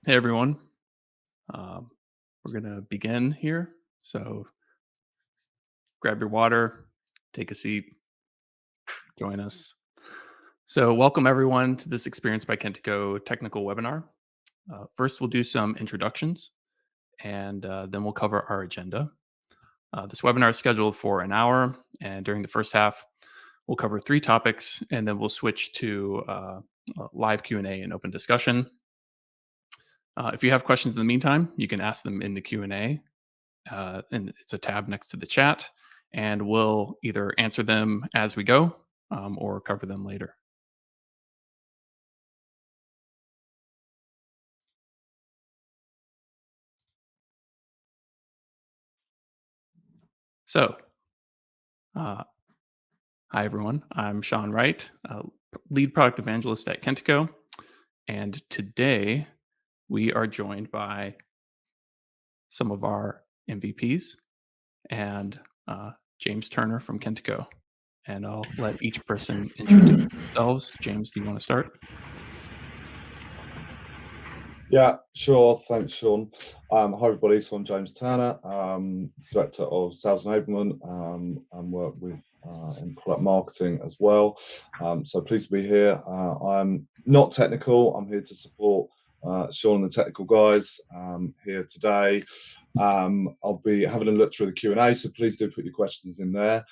Hey everyone. Um, we're going to begin here. So grab your water, take a seat, join us. So, welcome everyone to this Experience by Kentico technical webinar. First, we'll do some introductions and then we'll cover our agenda. This webinar is scheduled for an hour, and during the first half, we'll cover three topics and then we'll switch to live Q&A and open discussion. If you have questions in the meantime, you can ask them in the Q&A. And it's a tab next to the chat, and we'll either answer them as we go or cover them later. So, uh, hi everyone. I'm Sean Wright, Lead Product Evangelist at Kentico, and today we are joined by some of our MVPs and James Turner from Kentico. And I'll let each person introduce themselves. James, do you want to start? Yeah, sure. Thanks, Sean. Hi, everybody. So I'm James Turner, Director of Sales Enablement, and work with in product marketing as well. So pleased to be here. I'm not technical. I'm here to support Sean and the technical guys here today. I'll be having a look through the Q&A, so please do put your questions in there.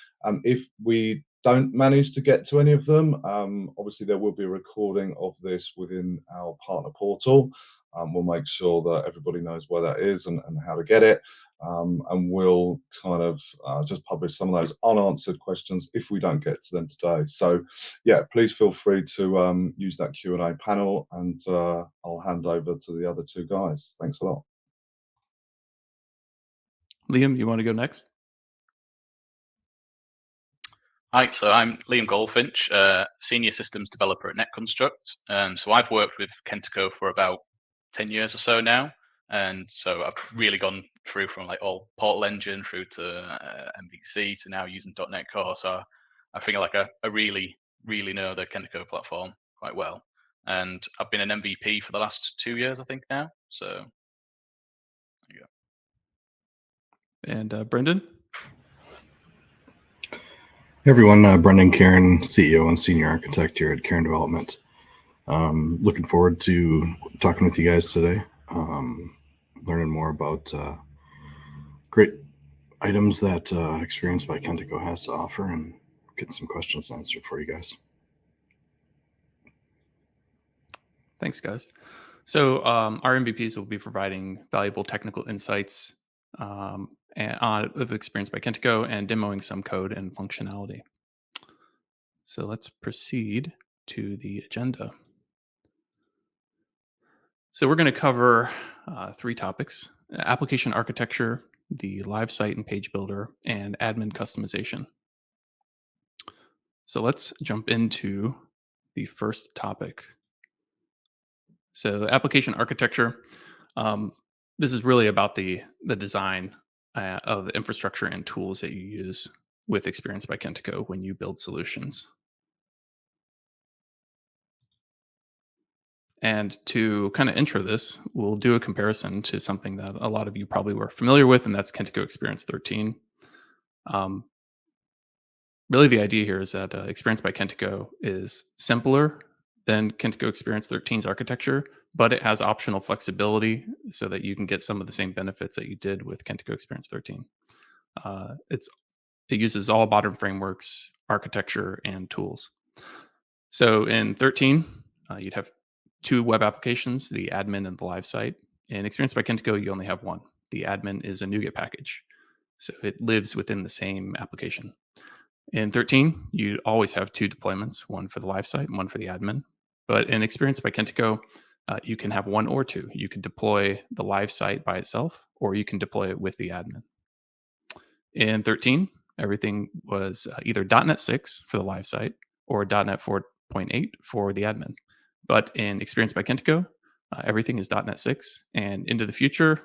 If we don't manage to get to any of them, obviously there will be a recording of this within our partner portal. We'll make sure that everybody knows where that is and how to get it. And we'll kind of just publish some of those unanswered questions if we don't get to them today. So yeah, please feel free to use that Q&A panel, and I'll hand over to the other two guys. Thanks a lot. Liam, you want to go next? Hi, so I'm Liam Goldfinch, Senior Systems Developer at NetConstruct. So I've worked with Kentico for about 10 years or so now. And so I've really gone through from like all Portal Engine through to MVC to now using .NET Core. So I think I really know the Kentico platform quite well. And I've been an MVP for the last 2 years, I think now. So there you go. And Brenden? Hey everyone, Brenden Kehren, CEO and Senior Architect here at Kehren Development. Looking forward to talking with you guys today, learning more about great items that Xperience by Kentico has to offer, and getting some questions answered for you guys. Thanks, guys. So our MVPs will be providing valuable technical insights of Xperience by Kentico and demoing some code and functionality. So let's proceed to the agenda. So we're going to cover three topics: application architecture, the live site and page builder, and admin customization. So let's jump into the first topic. So application architecture, this is really about the design of the infrastructure and tools that you use with Xperience by Kentico when you build solutions. And to kind of intro this, we'll do a comparison to something that a lot of you probably were familiar with, and that's Kentico Xperience 13. Really, the idea here is that Xperience by Kentico is simpler than Kentico Xperience 13's architecture, but it has optional flexibility so that you can get some of the same benefits that you did with Kentico Xperience 13. It uses all modern frameworks, architecture, and tools. So in 13, you'd have two web applications, the admin and the live site. In Xperience by Kentico, you only have one. The admin is a NuGet package, so it lives within the same application. In 13, you always have two deployments, one for the live site and one for the admin. But in Xperience by Kentico, you can have one or two. You can deploy the live site by itself, or you can deploy it with the admin. In 13, everything was either .NET 6 for the live site or .NET 4.8 for the admin. But in Xperience by Kentico, everything is .NET 6. And into the future,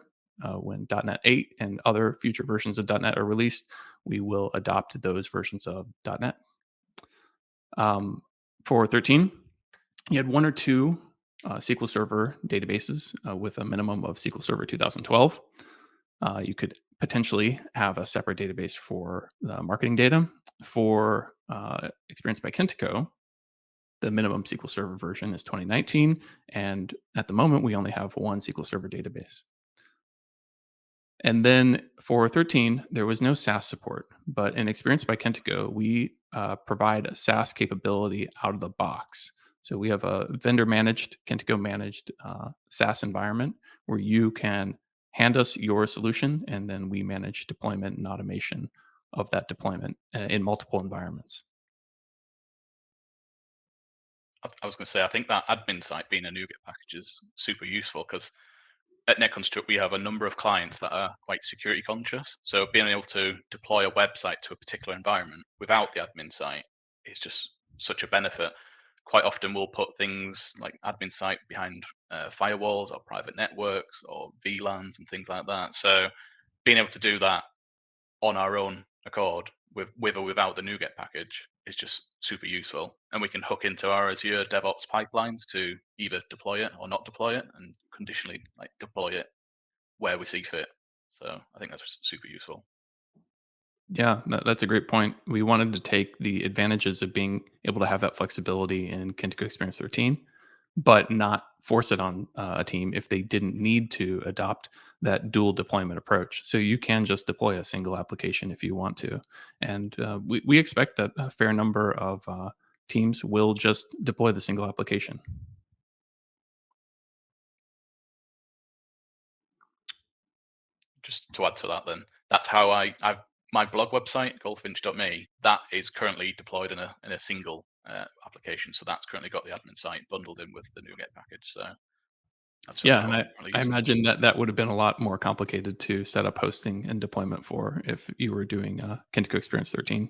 when .NET 8 and other future versions of .NET are released, we will adopt those versions of .NET. For 13, you had one or two SQL Server databases with a minimum of SQL Server 2012. You could potentially have a separate database for the marketing data. For Xperience by Kentico, the minimum SQL Server version is 2019, and at the moment we only have one SQL Server database. And then for 13, there was no SaaS support, but in Xperience by Kentico, we provide a SaaS capability out of the box. So we have a vendor managed, Kentico managed SaaS environment where you can hand us your solution, and then we manage deployment and automation of that deployment in multiple environments. I was going to say, I think that admin site being a NuGet package is super useful because at NetConstruct, we have a number of clients that are quite security conscious. So being able to deploy a website to a particular environment without the admin site is just such a benefit. Quite often we'll put things like admin site behind firewalls or private networks or VLANs and things like that. So being able to do that on our own accord with or without the NuGet package is just super useful. And we can hook into our Azure DevOps pipelines to either deploy it or not deploy it and conditionally like deploy it where we see fit. So I think that's super useful. Yeah, that's a great point. We wanted to take the advantages of being able to have that flexibility in Kentico Xperience 13, but not force it on a team if they didn't need to adopt that dual deployment approach. So you can just deploy a single application if you want to. And we expect that a fair number of teams will just deploy the single application. Just to add to that, then that's how I've my blog website goldfinch.me that is currently deployed in a single application. So that's currently got the admin site bundled in with the NuGet package. So that's just Yeah, how and I I, currently I use it. imagine that that would have been a lot more complicated to set up hosting and deployment for if you were doing Kentico Xperience 13.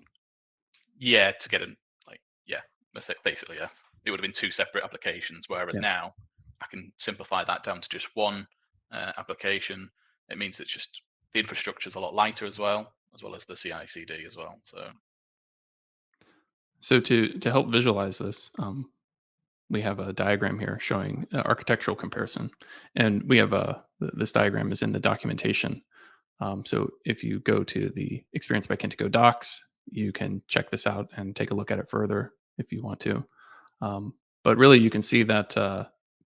Yeah, to get in, like, yeah, that's it, basically, yeah. It would have been two separate applications, whereas Yeah. now I can simplify that down to just one application. It means it's just the infrastructure is a lot lighter as well as the CI/CD as well. So to help visualize this, we have a diagram here showing architectural comparison, and we have this diagram is in the documentation. So if you go to the Xperience by Kentico docs, you can check this out and take a look at it further if you want to. Um, but really, you can see that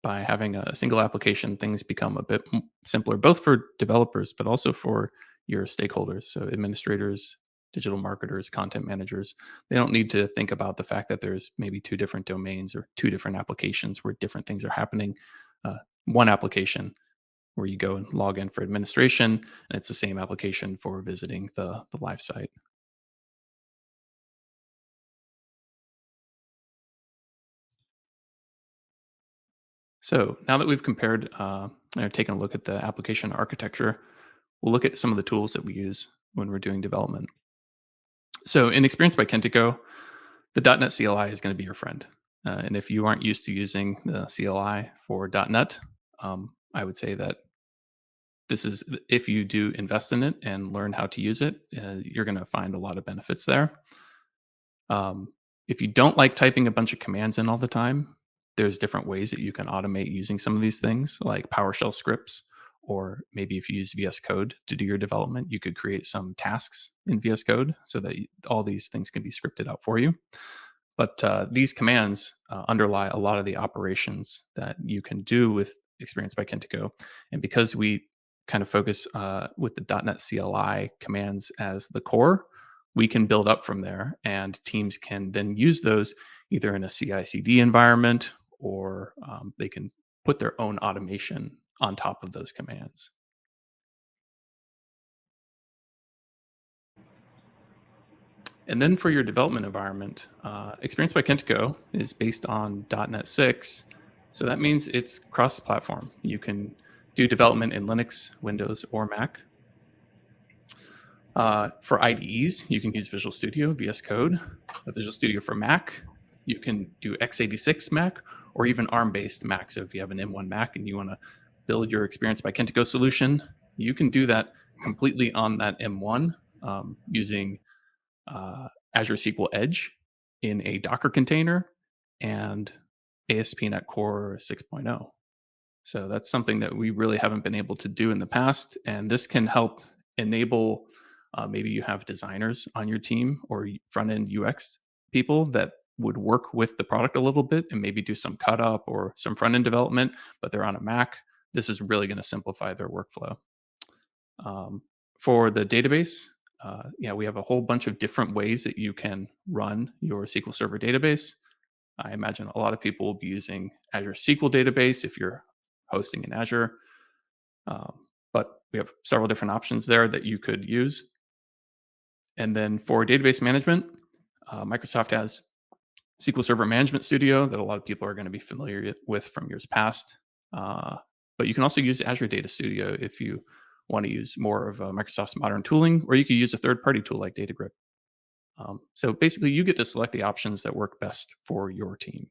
by having a single application, things become a bit simpler, both for developers, but also for your stakeholders. So administrators, digital marketers, content managers, they don't need to think about the fact that there's maybe two different domains or two different applications where different things are happening. One application where you go and log in for administration, and it's the same application for visiting the live site. So now that we've compared or taken a look at the application architecture, we'll look at some of the tools that we use when we're doing development. So in Xperience by Kentico, the .NET CLI is going to be your friend. And if you aren't used to using the CLI for .NET, I would say that this is, if you do invest in it and learn how to use it, you're going to find a lot of benefits there. If you don't like typing a bunch of commands in all the time, there's different ways that you can automate using some of these things, like PowerShell scripts, or maybe if you use VS Code to do your development, you could create some tasks in VS Code so that all these things can be scripted out for you. But these commands underlie a lot of the operations that you can do with Xperience by Kentico. And because we kind of focus with the .NET CLI commands as the core, we can build up from there, and teams can then use those either in a CI/CD environment, or they can put their own automation on top of those commands. And then for your development environment, Xperience by Kentico is based on .NET 6. So that means it's cross-platform. You can do development in Linux, Windows, or Mac. For IDEs, you can use Visual Studio, VS Code, Visual Studio for Mac. You can do x86 Mac or even ARM-based Mac. So if you have an M1 Mac and you want to build your Xperience by Kentico solution, you can do that completely on that M1 using Azure SQL Edge in a Docker container and ASP.NET Core 6.0. So that's something that we really haven't been able to do in the past. And this can help enable, maybe you have designers on your team or front end UX people that would work with the product a little bit and maybe do some cut up or some front end development, but they're on a Mac. This is really going to simplify their workflow. For the database, we have a whole bunch of different ways that you can run your SQL Server database. I imagine a lot of people will be using Azure SQL Database if you're hosting in Azure. But we have several different options there that you could use. And then for database management, Microsoft has SQL Server Management Studio that a lot of people are going to be familiar with from years past. But you can also use Azure Data Studio if you want to use more of Microsoft's modern tooling, or you could use a third-party tool like Datagrip. So basically, you get to select the options that work best for your team.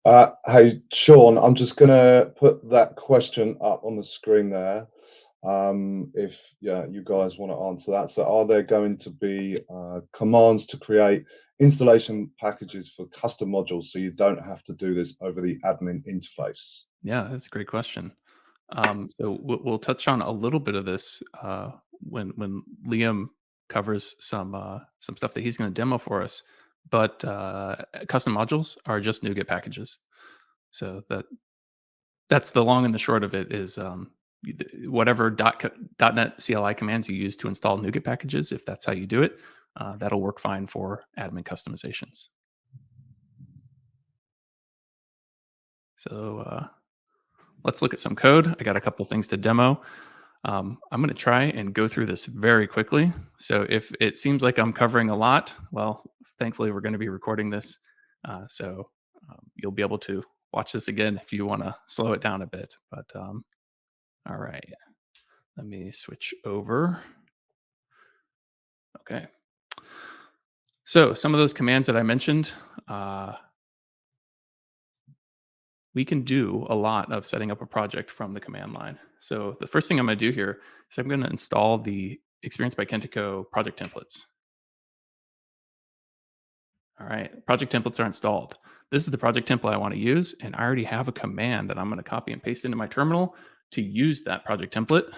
Hey, Sean, I'm just going to put that question up on the screen there. If you guys want to answer that. So are there going to be commands to create installation packages for custom modules so you don't have to do this over the admin interface? Yeah, that's a great question. So we'll touch on a little bit of this when Liam covers some stuff that he's going to demo for us. But custom modules are just NuGet packages. So that's the long and the short of it is whatever .NET CLI commands you use to install NuGet packages, if that's how you do it, that'll work fine for admin customizations. So let's look at some code. I got a couple things to demo. I'm going to try and go through this very quickly. So if it seems like I'm covering a lot, well, thankfully we're going to be recording this. So you'll be able to watch this again if you want to slow it down a bit. But all right, let me switch over. Okay. So some of those commands that I mentioned, we can do a lot of setting up a project from the command line. So the first thing I'm going to do here is I'm going to install the Xperience by Kentico project templates. All right, project templates are installed. This is the project template I want to use, and I already have a command that I'm going to copy and paste into my terminal to use that project template.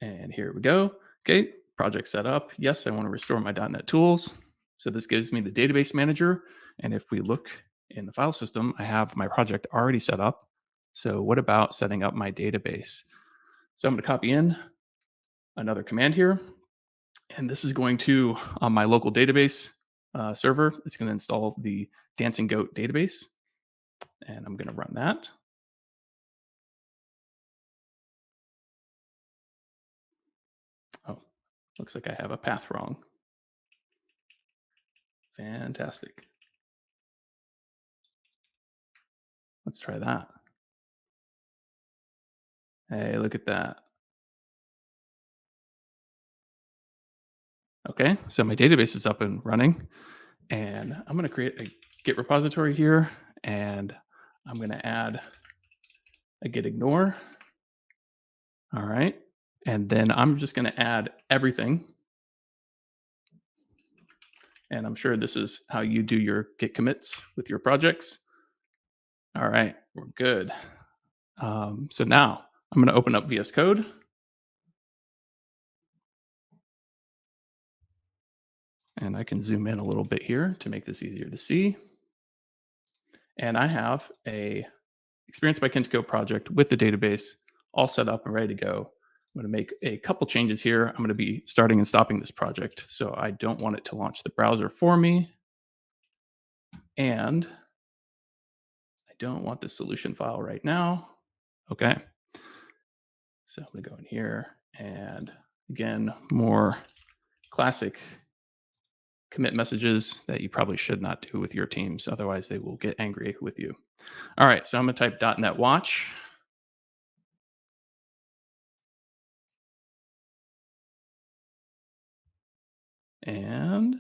And here we go. Okay, project set up. Yes, I want to restore my .NET tools. So this gives me the database manager. And if we look in the file system, I have my project already set up. So what about setting up my database? So I'm going to copy in another command here. And this is going to, on my local database server, it's going to install the Dancing Goat database. And I'm going to run that. Oh, looks like I have a path wrong. Fantastic. Let's try that. Hey, look at that. Okay, so my database is up and running, and I'm going to create a Git repository here, and I'm going to add a git ignore. All right, and then I'm just going to add everything. And I'm sure this is how you do your Git commits with your projects. All right, we're good. So now I'm going to open up VS Code. And I can zoom in a little bit here to make this easier to see. And I have a Xperience by Kentico project with the database all set up and ready to go. I'm going to make a couple changes here. I'm going to be starting and stopping this project. So I don't want it to launch the browser for me. And I don't want the solution file right now. Okay. So I'm going to go in here and again, more classic commit messages that you probably should not do with your teams. Otherwise, they will get angry with you. All right, so I'm going to type .NET Watch. And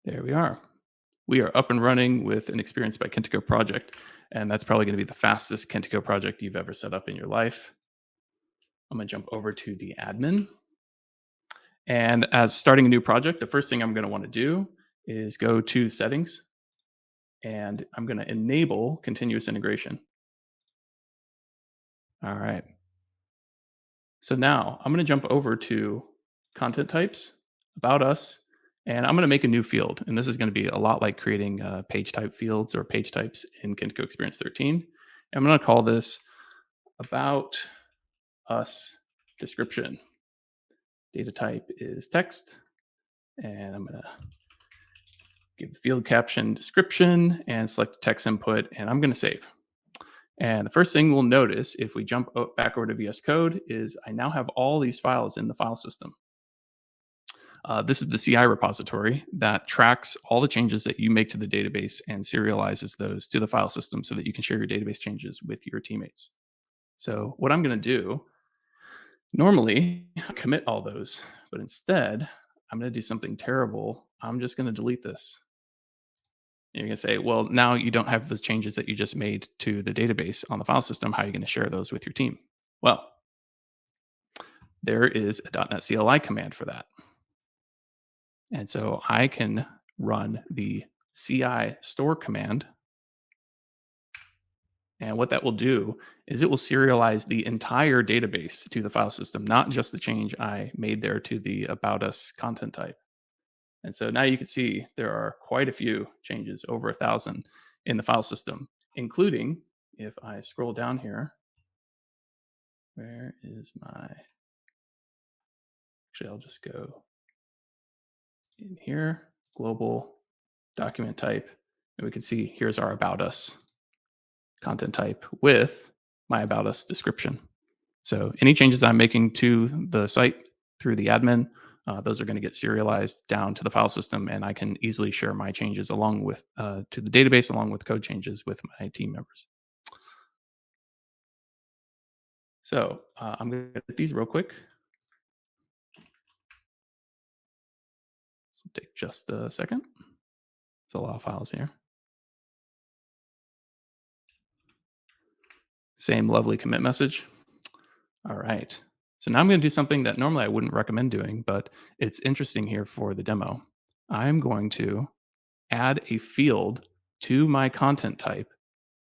there we are. We are up and running with an Xperience by Kentico project. And that's probably going to be the fastest Kentico project you've ever set up in your life. I'm going to jump over to the admin. And as starting a new project, the first thing I'm going to want to do is go to settings, and I'm going to enable continuous integration. All right. So now I'm going to jump over to content types, about us, and I'm going to make a new field. And this is going to be a lot like creating page type fields or page types in Kentico Xperience 13. I'm going to call this about us description. Data type is text, and I'm going to give the field caption description and select the text input, and I'm going to save. And the first thing we'll notice if we jump back over to VS Code is I now have all these files in the file system. This is the CI repository that tracks all the changes that you make to the database and serializes those to the file system so that you can share your database changes with your teammates. So what I'm going to do, normally I commit all those, but instead I'm going to do something terrible. I'm just going to delete this. You're going to say, well, now you don't have those changes that you just made to the database on the file system. How are you going to share those with your team? Well, there is a .NET CLI command for that. And so I can run the CI store command. And what that will do is it will serialize the entire database to the file system, not just the change I made there to the about us content type. And so now you can see there are quite a few changes, over 1,000 in the file system, including, if I scroll down here, where is my, actually, I'll just go in here, global document type, and we can see here's our about us content type with my about us description. So any changes I'm making to the site through the admin, those are going to get serialized down to the file system, and I can easily share my changes along with to the database along with code changes with my team members. So I'm going to hit these real quick. So take just a second. It's a lot of files here. Same lovely commit message. All right. So now I'm going to do something that normally I wouldn't recommend doing, but it's interesting here for the demo. I'm going to add a field to my content type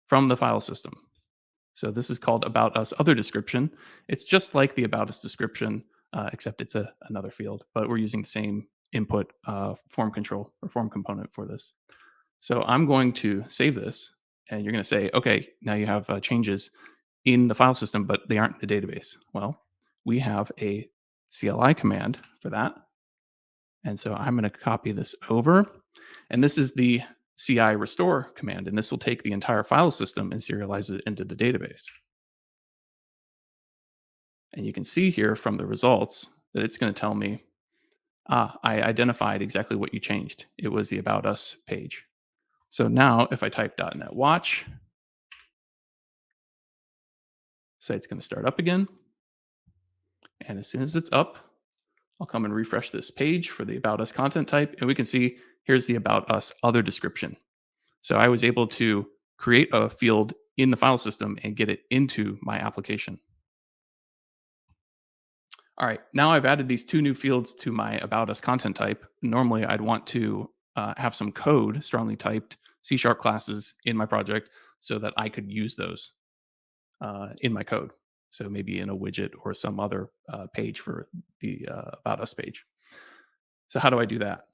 from the file system. So this is called about us other description. It's just like the about us description, except it's another field, but we're using the same input form control or form component for this. So I'm going to save this, and you're going to say, okay, now you have changes in the file system, but they aren't in the database. Well, we have a CLI command for that. And so I'm going to copy this over. And this is the CI restore command. And this will take the entire file system and serialize it into the database. And you can see here from the results that it's going to tell me, I identified exactly what you changed. It was the About Us page. So now if I type .NET Watch, site's going to start up again. And as soon as it's up, I'll come and refresh this page for the About Us content type. And we can see here's the About Us other description. So I was able to create a field in the file system and get it into my application. All right, now I've added these two new fields to my About Us content type. Normally, I'd want to have some code, strongly typed C# classes in my project so that I could use those in my code. So maybe in a widget or some other page for the About Us page. So how do I do that?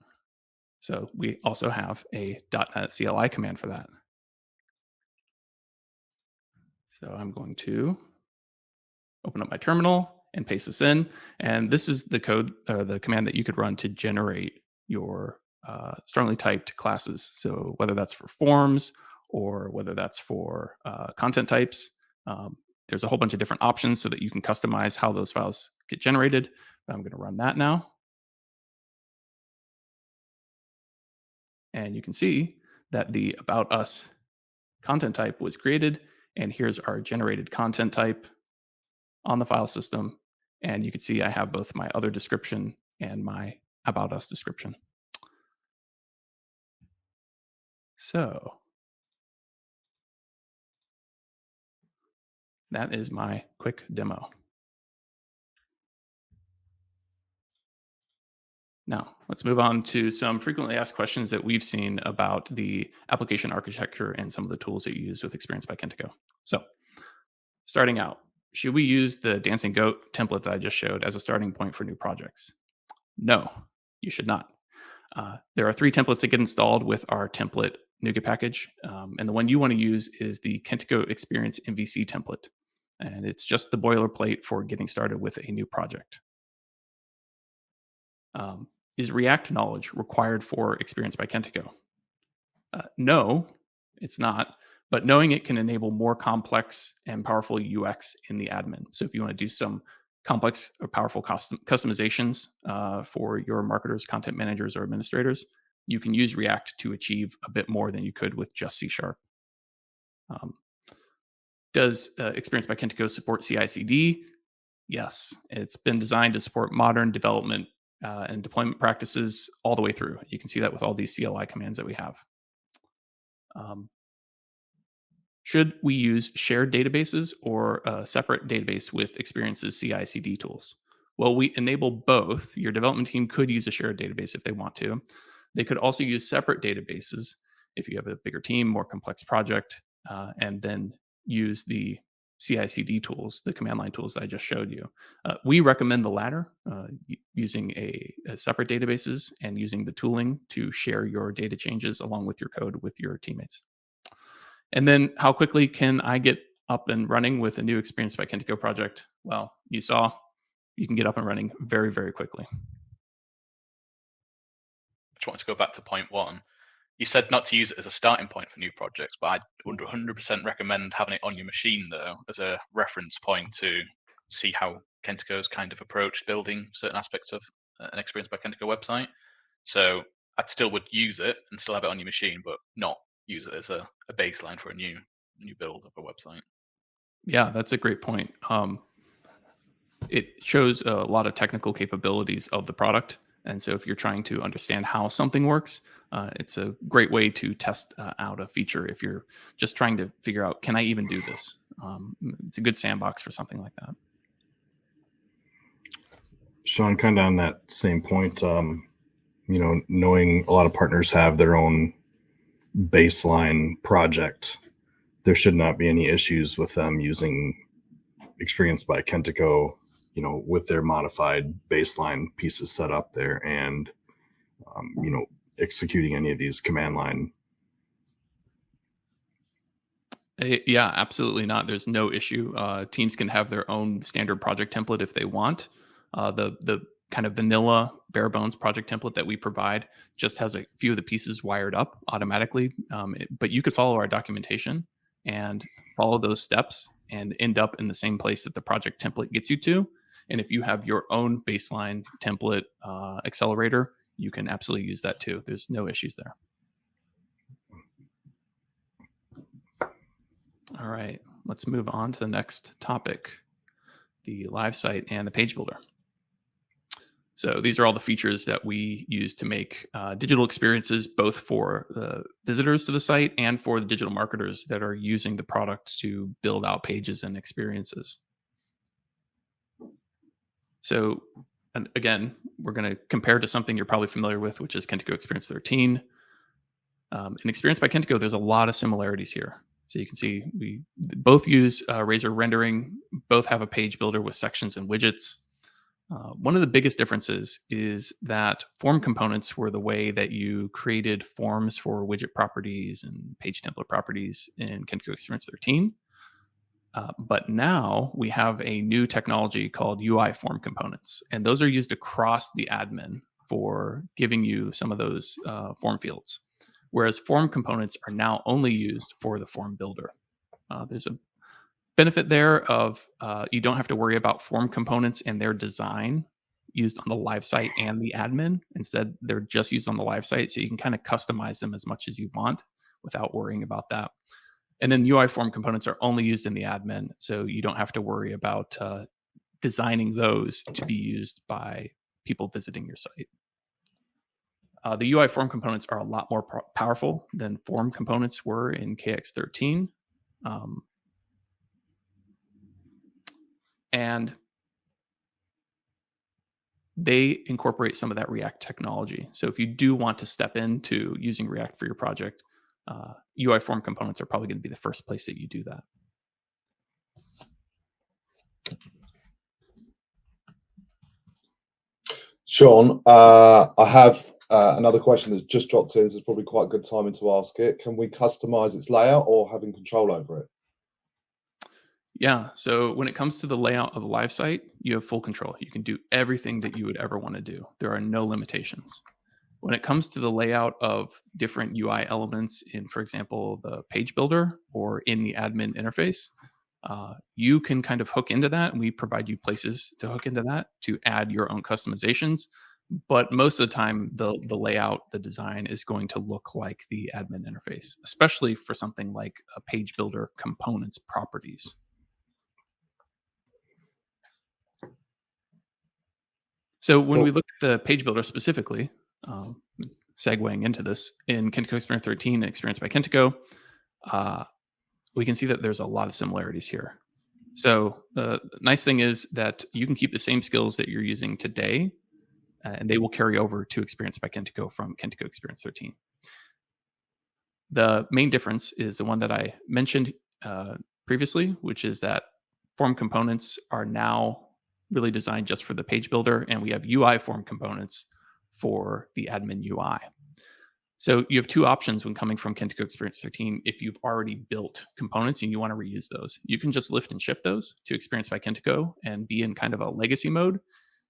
So we also have a .NET CLI command for that. So I'm going to open up my terminal and paste this in. And this is the code or the command that you could run to generate your strongly typed classes. So whether that's for forms or whether that's for content types, there's a whole bunch of different options so that you can customize how those files get generated. I'm going to run that now. And you can see that the About Us content type was created. And here's our generated content type on the file system. And you can see I have both my other description and my About Us description. So that is my quick demo. Now, let's move on to some frequently asked questions that we've seen about the application architecture and some of the tools that you use with Xperience by Kentico. So, starting out, should we use the Dancing Goat template that I just showed as a starting point for new projects? No, you should not. There are 3 templates that get installed with our template NuGet package. And the one you want to use is the Kentico Xperience MVC template. And it's just the boilerplate for getting started with a new project. Is React knowledge required for Xperience by Kentico? No, it's not. But knowing it can enable more complex and powerful UX in the admin. So if you want to do some complex or powerful customizations for your marketers, content managers, or administrators, you can use React to achieve a bit more than you could with just C#. Does Xperience by Kentico support CI/CD? Yes, it's been designed to support modern development and deployment practices all the way through. You can see that with all these CLI commands that we have. Should we use shared databases or a separate database with Xperience's CI/CD tools? Well, we enable both. Your development team could use a shared database if they want to. They could also use separate databases if you have a bigger team, more complex project, and then use the CI/CD tools, the command line tools that I just showed you. We recommend the latter, using a separate databases and using the tooling to share your data changes along with your code with your teammates. And then how quickly can I get up and running with a new Xperience by Kentico project? Well, you saw you can get up and running very, very quickly. I just want to go back to point 1. You said not to use it as a starting point for new projects, but I would 100% recommend having it on your machine, though, as a reference point to see how Kentico's kind of approached building certain aspects of an Xperience by Kentico website. So I still would use it and still have it on your machine, but not use it as a baseline for a new build of a website. Yeah, that's a great point. It shows a lot of technical capabilities of the product. And so if you're trying to understand how something works, it's a great way to test out a feature. If you're just trying to figure out, can I even do this? It's a good sandbox for something like that. Sean, kind of on that same point, knowing a lot of partners have their own baseline project, there should not be any issues with them using Xperience by Kentico, with their modified baseline pieces set up there and, executing any of these command line. Yeah, absolutely not. There's no issue. Teams can have their own standard project template if they want. The kind of vanilla bare bones project template that we provide just has a few of the pieces wired up automatically. But you could follow our documentation and follow those steps and end up in the same place that the project template gets you to. And if you have your own baseline template accelerator, you can absolutely use that too. There's no issues there. All right, let's move on to the next topic, the live site and the page builder. So these are all the features that we use to make digital experiences, both for the visitors to the site and for the digital marketers that are using the product to build out pages and experiences. So, and again, we're going to compare to something you're probably familiar with, which is Kentico Xperience 13. In Xperience by Kentico, there's a lot of similarities here. So you can see we both use Razor rendering, both have a page builder with sections and widgets. One of the biggest differences is that form components were the way that you created forms for widget properties and page template properties in Kentico Xperience 13. But now we have a new technology called UI form components, and those are used across the admin for giving you some of those form fields. Whereas form components are now only used for the form builder. There's a benefit there of you don't have to worry about form components and their design used on the live site and the admin. Instead, they're just used on the live site, so you can kind of customize them as much as you want without worrying about that. And then UI form components are only used in the admin, so you don't have to worry about designing those to be used by people visiting your site. The UI form components are a lot more powerful than form components were in KX13. And they incorporate some of that React technology. So if you do want to step into using React for your project, UI form components are probably going to be the first place that you do that. Sean, I have another question that's just dropped in, so it's probably quite good timing to ask it. Can we customize its layout or having control over it? Yeah, so when it comes to the layout of a live site, you have full control. You can do everything that you would ever want to do. There are no limitations. When it comes to the layout of different UI elements in, for example, the page builder or in the admin interface, you can kind of hook into that, and we provide you places to hook into that to add your own customizations. But most of the time, the layout, the design is going to look like the admin interface, especially for something like a page builder components properties. So when we look at the page builder specifically, segueing into this, in Kentico Xperience 13 and Xperience by Kentico, we can see that there's a lot of similarities here. So the nice thing is that you can keep the same skills that you're using today, and they will carry over to Xperience by Kentico from Kentico Xperience 13. The main difference is the one that I mentioned previously, which is that form components are now really designed just for the page builder, and we have UI form components for the admin UI. So you have two options when coming from Kentico Xperience 13. If you've already built components and you want to reuse those, you can just lift and shift those to Xperience by Kentico and be in kind of a legacy mode.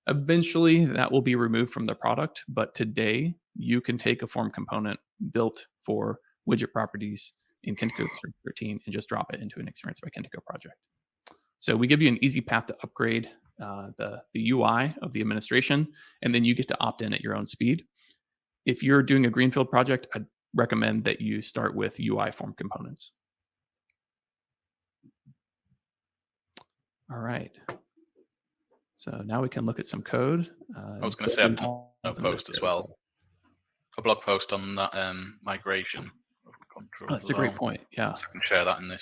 Eventually, that will be removed from the product, but today you can take a form component built for widget properties in Kentico Xperience 13 and just drop it into an Xperience by Kentico project. So we give you an easy path to upgrade the UI of the administration, and then you get to opt in at your own speed. If you're doing a greenfield project, I'd recommend that you start with UI form components. All right. So now we can look at some code. I was going to say I've done a post as well. A blog post on that migration of controls. Oh, that's a great point. Yeah. So I can share that in the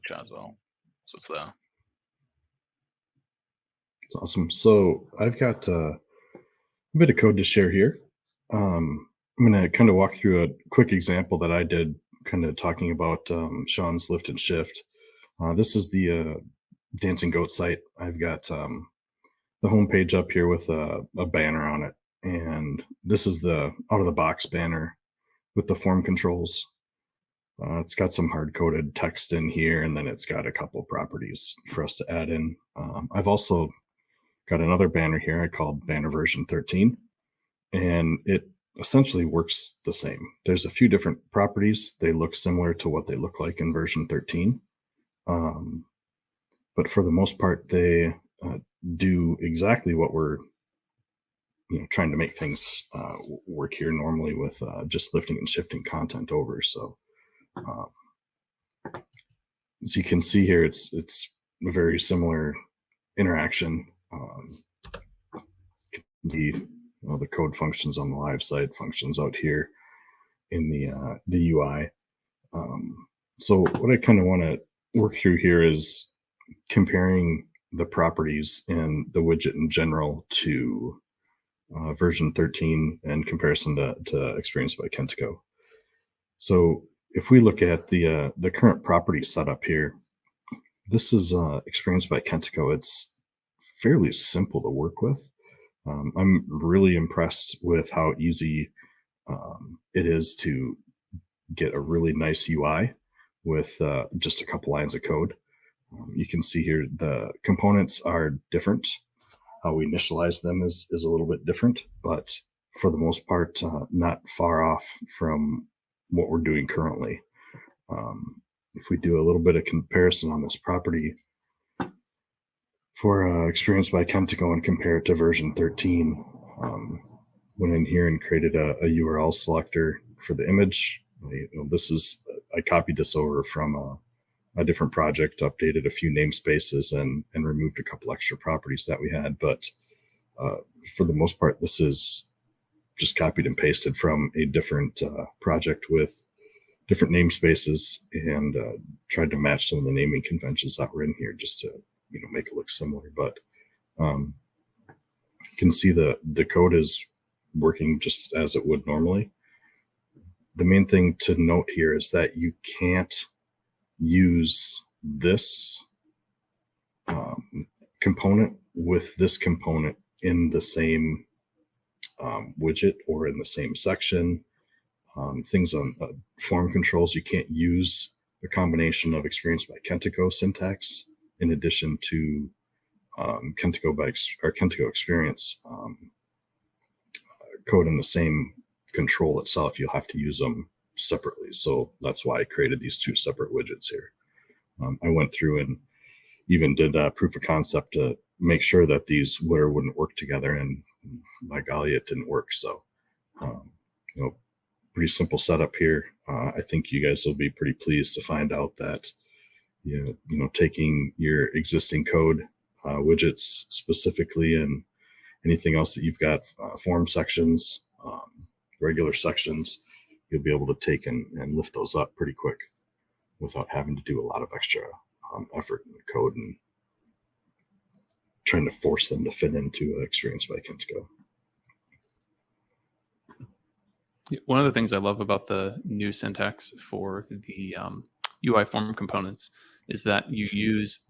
chat as well. So it's there. It's awesome. So I've got a bit of code to share here. I'm going to kind of walk through a quick example that I did, kind of talking about Sean's lift and shift. This is the Dancing Goat site. I've got the homepage up here with a banner on it. And this is the out-of-the-box banner with the form controls. It's got some hard-coded text in here, and then it's got a couple properties for us to add in. I've also got another banner here I called banner version 13, and it essentially works the same. There's a few different properties. They look similar to what they look like in version 13. But for the most part, they do exactly what we're trying to make things work here normally with just lifting and shifting content over. So as you can see here, it's a very similar interaction. The code functions on the live site, functions out here in the UI. So what I kind of want to work through here is comparing the properties in the widget in general to version 13 in comparison to Xperience by Kentico. So if we look at the current property setup here, this is Xperience by Kentico. It's fairly simple to work with. I'm really impressed with how easy it is to get a really nice UI with just a couple lines of code. You can see here the components are different. How we initialize them is a little bit different, but for the most part, not far off from what we're doing currently. If we do a little bit of comparison on this property for Xperience by Kentico and compare it to version 13, went in here and created a URL selector for the image. I copied this over from a different project, updated a few namespaces and removed a couple extra properties that we had. But for the most part, this is just copied and pasted from a different project with different namespaces and tried to match some of the naming conventions that were in here just to make it look similar. But you can see the code is working just as it would normally. The main thing to note here is that you can't use this component with this component in the same widget or in the same section. Things on form controls, you can't use the combination of Xperience by Kentico syntax in addition to Kentico Xperience code in the same control itself. You'll have to use them separately. So that's why I created these two separate widgets here. I went through and even did a proof of concept to make sure that these wouldn't work together, and by golly, it didn't work. So, pretty simple setup here. I think you guys will be pretty pleased to find out that, taking your existing code, widgets specifically, and anything else that you've got, form sections, regular sections, you'll be able to take and lift those up pretty quick without having to do a lot of extra effort in the code and trying to force them to fit into Xperience by Kentico. One of the things I love about the new syntax for the UI form components is that you use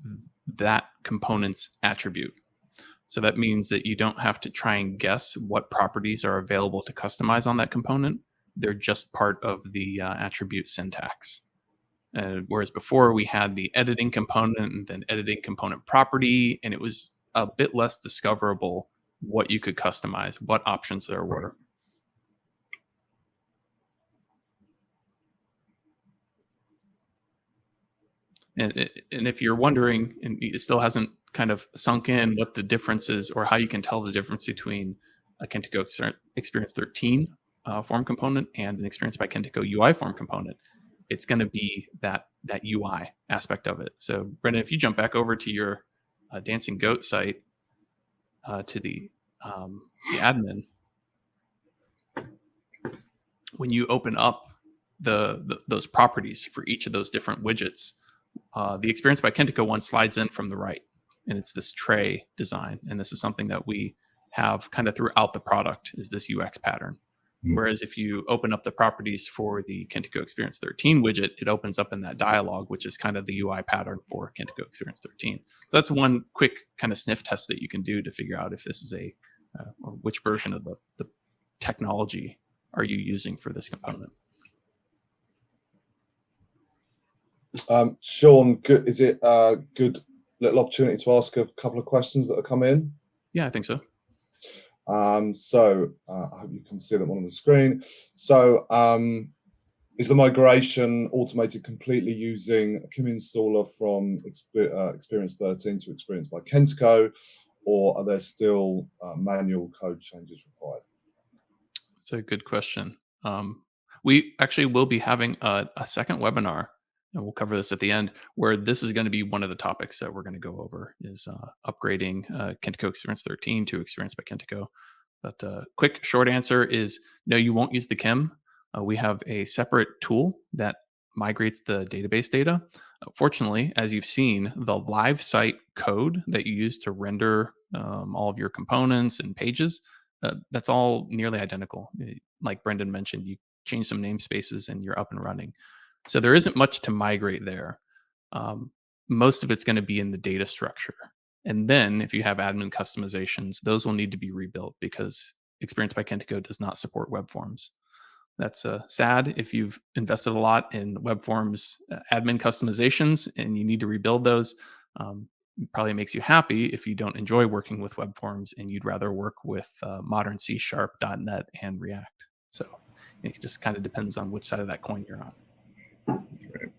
that component's attribute. So that means that you don't have to try and guess what properties are available to customize on that component. They're just part of the attribute syntax. Whereas before we had the editing component and then editing component property, and it was a bit less discoverable what you could customize, what options there were. And if you're wondering, and it still hasn't kind of sunk in what the difference is, or how you can tell the difference between a Kentico Xperience 13 form component and an Xperience by Kentico UI form component, it's going to be that UI aspect of it. So, Brenden, if you jump back over to your Dancing Goat site, to the admin, when you open up those properties for each of those different widgets, the Xperience by Kentico one slides in from the right, and it's this tray design. And this is something that we have kind of throughout the product, is this UX pattern. Mm-hmm. Whereas if you open up the properties for the Kentico Xperience 13 widget, it opens up in that dialog, which is kind of the UI pattern for Kentico Xperience 13. So that's one quick kind of sniff test that you can do to figure out if this is or which version of the technology are you using for this component. Sean, is it a good little opportunity to ask a couple of questions that have come in? Yeah, I think so. I hope you can see them on the screen. So is the migration automated completely using a KIM installer from Xperience 13 to Xperience by Kentico, or are there still manual code changes required? That's a good question. We actually will be having a second webinar, and we'll cover this at the end, where this is going to be one of the topics that we're going to go over, is upgrading Kentico Xperience 13 to Xperience by Kentico. But quick, short answer is no, you won't use the KIM. We have a separate tool that migrates the database data. Fortunately, as you've seen, the live site code that you use to render all of your components and pages, that's all nearly identical. Like Brenden mentioned, you change some namespaces and you're up and running. So there isn't much to migrate there. Most of it's going to be in the data structure. And then if you have admin customizations, those will need to be rebuilt because Xperience by Kentico does not support web forms. That's sad if you've invested a lot in web forms admin customizations and you need to rebuild those. It probably makes you happy if you don't enjoy working with web forms and you'd rather work with modern C#, .NET, and React. So it just kind of depends on which side of that coin you're on. Right.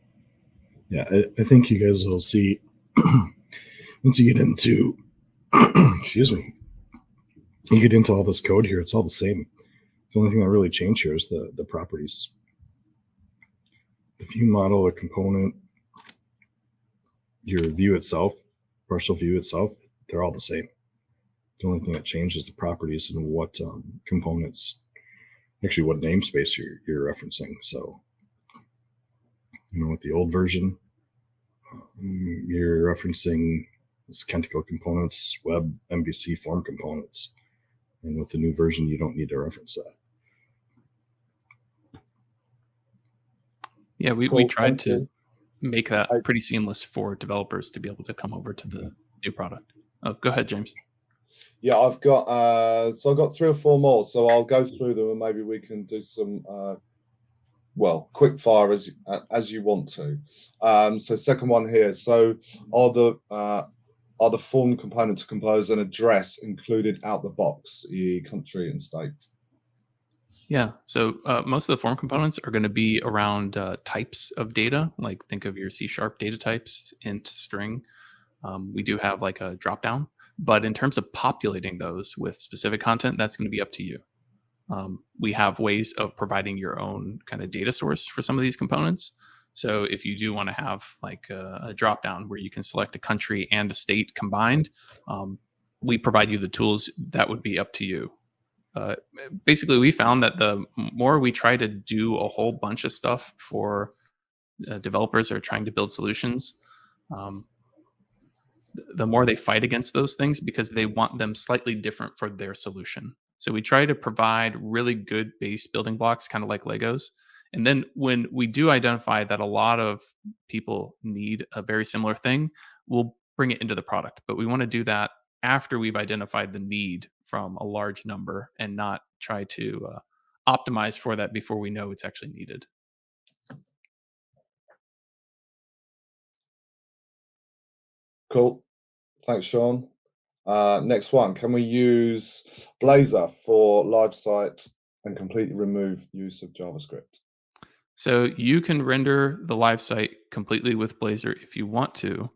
Yeah, I think you guys will see once you get into, excuse me, you get into all this code here, it's all the same. The only thing that really changed here is the properties. The view model, the component, your view itself, partial view itself, they're all the same. The only thing that changed is the properties and what components, actually what namespace you're referencing. So, with the old version, you're referencing this Kentico components, web MVC form components. And with the new version, you don't need to reference that. Yeah, we Cool, tried thank to you. make that pretty seamless for developers to be able to come over to the new product. Oh, go ahead, James. Yeah, I've got 3 or 4 more, so I'll go through them and maybe we can do some quick fire as you want to. So second one here. So are the form component to compose an address included out the box, e.g. country and state? Yeah, so most of the form components are going to be around types of data, like think of your C# data types, int, string. We do have like a dropdown, but in terms of populating those with specific content, that's going to be up to you. We have ways of providing your own kind of data source for some of these components. So if you do want to have like a dropdown where you can select a country and a state combined, we provide you the tools. That would be up to you. Basically, we found that the more we try to do a whole bunch of stuff for developers that are trying to build solutions, the more they fight against those things because they want them slightly different for their solution. So we try to provide really good base building blocks, kind of like Legos. And then when we do identify that a lot of people need a very similar thing, we'll bring it into the product. But we want to do that after we've identified the need from a large number and not try to optimize for that before we know it's actually needed. Cool. Thanks, Sean. Next one. Can we use Blazor for live site and completely remove use of JavaScript? So you can render the live site completely with Blazor if you want to.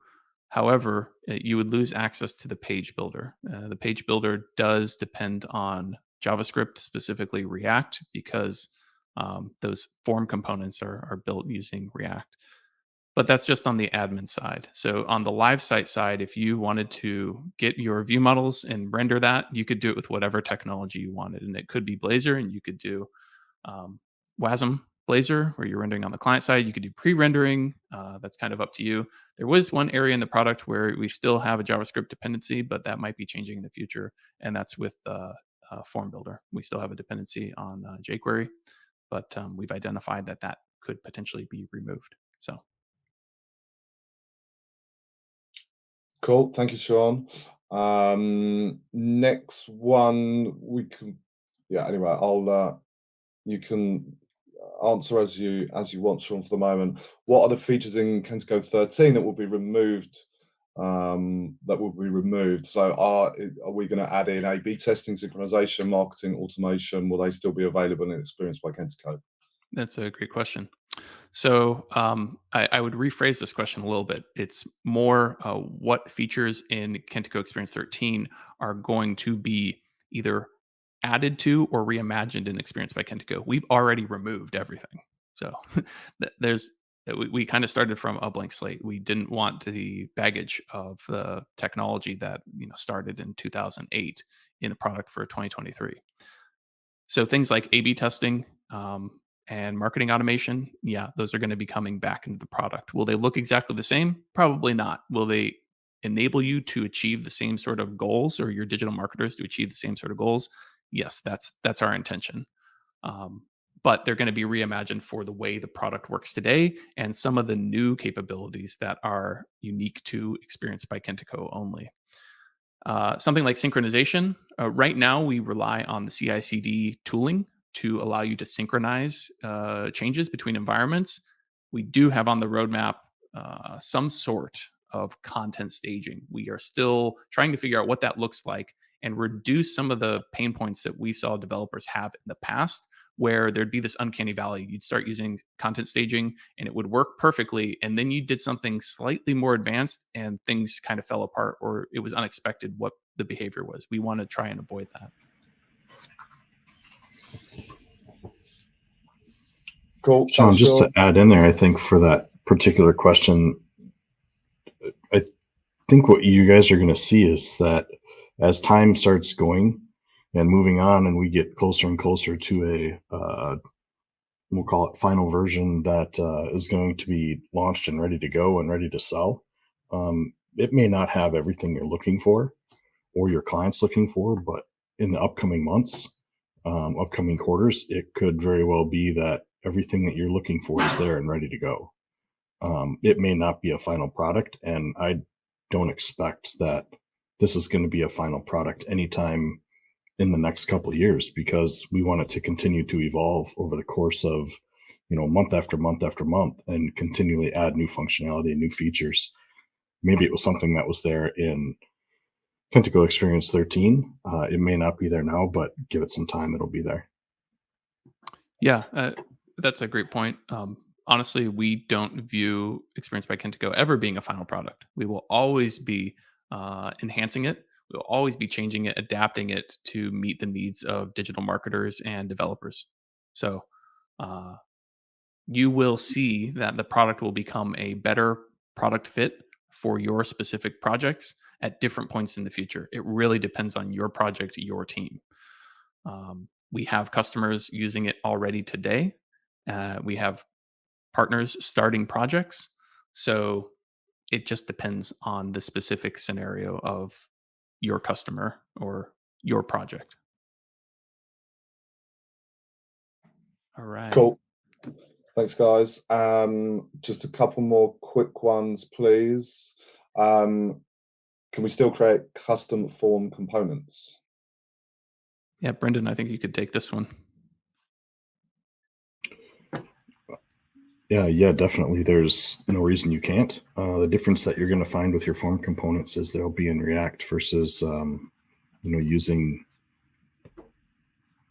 However, you would lose access to the page builder. The page builder does depend on JavaScript, specifically React, because those form components are built using React. But that's just on the admin side. So on the live site side, if you wanted to get your view models and render that, you could do it with whatever technology you wanted. And it could be Blazor, and you could do WASM Blazor, where you're rendering on the client side. You could do pre-rendering. That's kind of up to you. There was one area in the product where we still have a JavaScript dependency, but that might be changing in the future. And that's with Form Builder. We still have a dependency on jQuery, but we've identified that that could potentially be removed. So. Cool. Thank you, Sean. Next one we can. Yeah. Anyway, I'll. You can answer as you want, Sean. For the moment, what are the features in Kentico 13 that will be removed? So, are we going to add in A/B testing, synchronization, marketing, automation? Will they still be available in Xperience by Kentico? That's a great question. So I would rephrase this question a little bit. It's more what features in Kentico Xperience 13 are going to be either added to or reimagined in Xperience by Kentico. We've already removed everything. So we kind of started from a blank slate. We didn't want the baggage of the technology that started in 2008 in a product for 2023. So things like A/B testing, and marketing automation, yeah, those are going to be coming back into the product. Will they look exactly the same? Probably not. Will they enable you to achieve the same sort of goals, or your digital marketers to achieve the same sort of goals? Yes, that's our intention. But they're going to be reimagined for the way the product works today and some of the new capabilities that are unique to Xperience by Kentico only. Something like synchronization. Right now, we rely on the CI/CD tooling to allow you to synchronize changes between environments. We do have on the roadmap some sort of content staging. We are still trying to figure out what that looks like and reduce some of the pain points that we saw developers have in the past, where there'd be this uncanny valley. You'd start using content staging and it would work perfectly. And then you did something slightly more advanced and things kind of fell apart, or it was unexpected what the behavior was. We want to try and avoid that. Cool. Sean, Thanks, just Sean. to add in there, I think for that particular question, I think what you guys are going to see is that as time starts going and moving on, and we get closer and closer to a, we'll call it final version that is going to be launched and ready to go and ready to sell, it may not have everything you're looking for or your client's looking for, but in the upcoming months, upcoming quarters, it could very well be that everything that you're looking for is there and ready to go. It may not be a final product, and I don't expect that this is going to be a final product anytime in the next couple of years, because we want it to continue to evolve over the course of, month after month after month, and continually add new functionality and new features. Maybe it was something that was there in Kentico Xperience 13. It may not be there now, but give it some time, it'll be there. Yeah, that's a great point. Honestly, we don't view Xperience by Kentico ever being a final product. We will always be enhancing it. We'll always be changing it, adapting it to meet the needs of digital marketers and developers. So you will see that the product will become a better product fit for your specific projects at different points in the future. It really depends on your project, your team. We have customers using it already today. We have partners starting projects. So it just depends on the specific scenario of your customer or your project. All right. Cool. Thanks, guys. Just a couple more quick ones, please. Can we still create custom form components? Yeah, Brenden, I think you could take this one. Yeah, definitely. There's no reason you can't. The difference that you're going to find with your form components is they'll be in React versus, using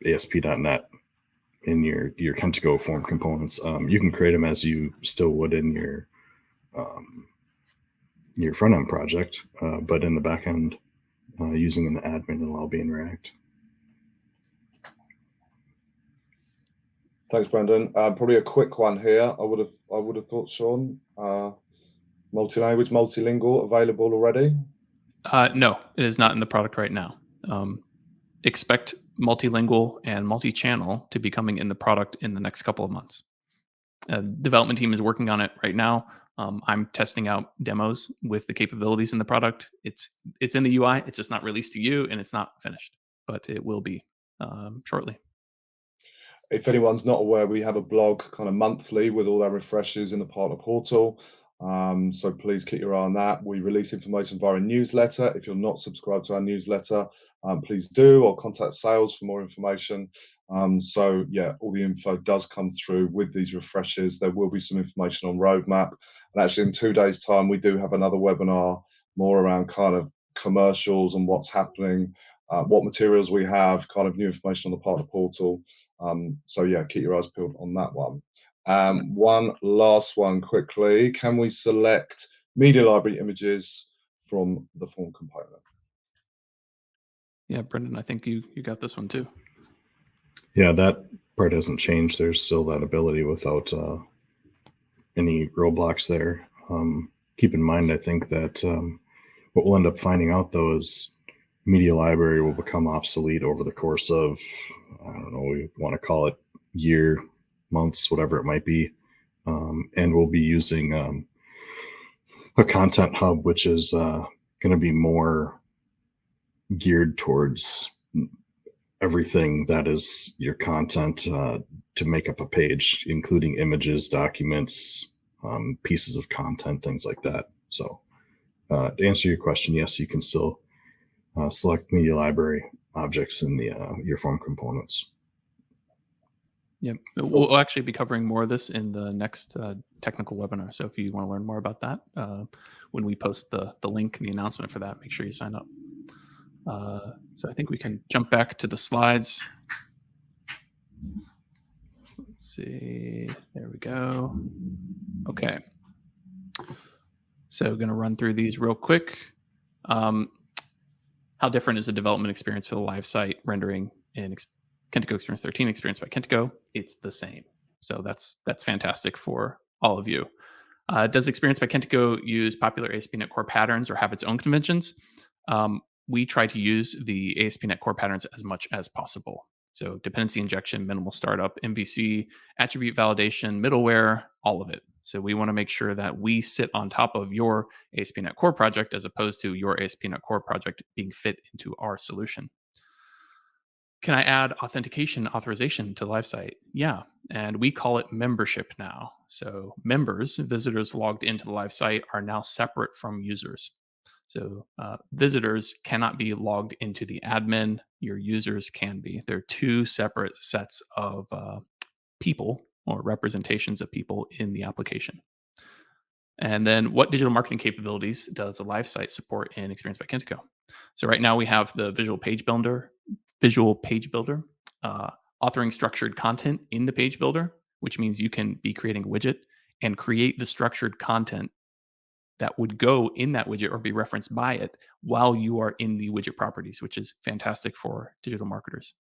ASP.NET in your Kentico form components. You can create them as you still would in your front end project, but in the back end, using in the admin, it'll all be in React. Thanks, Brenden. Probably a quick one here. I would have thought, Sean. Multi-language, multilingual available already? No, it is not in the product right now. Expect multilingual and multi-channel to be coming in the product in the next couple of months. Development team is working on it right now. I'm testing out demos with the capabilities in the product. It's in the UI. It's just not released to you, and it's not finished, but it will be shortly. If anyone's not aware, we have a blog kind of monthly with all our refreshes in the partner portal. So please keep your eye on that. We release information via a newsletter. If you're not subscribed to our newsletter, please do, or contact sales for more information. So yeah, all the info does come through with these refreshes. There will be some information on roadmap. And actually in 2 days' time, we do have another webinar more around kind of commercials and what's happening, what materials we have, kind of new information on the partner portal. So yeah, keep your eyes peeled on that one. One last one quickly. Can we select media library images from the form component? Yeah, Brenden, I think you got this one too. Yeah, that part hasn't changed. There's still that ability without any roadblocks there. Keep in mind, I think that what we'll end up finding out, though, is media library will become obsolete over the course of, I don't know, we want to call it year, months, whatever it might be. And we'll be using a content hub, which is going to be more geared towards everything that is your content to make up a page, including images, documents, pieces of content, things like that. So to answer your question, yes, you can still select media library objects in the your form components. Yep. We'll actually be covering more of this in the next technical webinar. So if you want to learn more about that, when we post the link and the announcement for that, make sure you sign up. So I think we can jump back to the slides. Let's see. There we go. Okay. So going to run through these real quick. How different is the development experience for the live site rendering in Kentico Xperience 13 Xperience by Kentico? It's the same. So that's fantastic for all of you. Does Xperience by Kentico use popular ASP.NET Core patterns or have its own conventions? We try to use the ASP.NET Core patterns as much as possible. So dependency injection, minimal startup, MVC, attribute validation, middleware, all of it. So we want to make sure that we sit on top of your ASP.NET Core project as opposed to your ASP.NET Core project being fit into our solution. Can I add authentication authorization to the live site? Yeah. And we call it membership now. So members, visitors logged into the live site, are now separate from users. So visitors cannot be logged into the admin. Your users can be. They're two separate sets of people or representations of people in the application. And then what digital marketing capabilities does a live site support in Xperience by Kentico? So right now we have the visual page builder, uh, authoring structured content in the page builder, which means you can be creating a widget and create the structured content that would go in that widget or be referenced by it while you are in the widget properties, which is fantastic for digital marketers.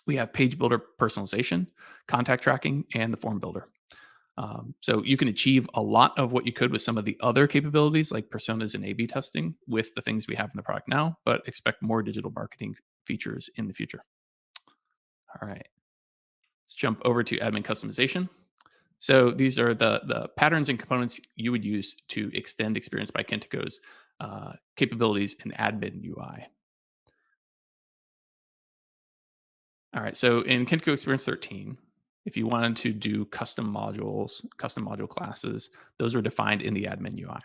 We have page builder personalization, contact tracking, and the form builder. So you can achieve a lot of what you could with some of the other capabilities like personas and A/B testing with the things we have in the product now, but expect more digital marketing features in the future. All right, let's jump over to admin customization. So these are the patterns and components you would use to extend Xperience by Kentico's capabilities in admin UI. All right, so in Kentico Xperience 13, if you wanted to do custom modules, custom module classes, those were defined in the admin UI.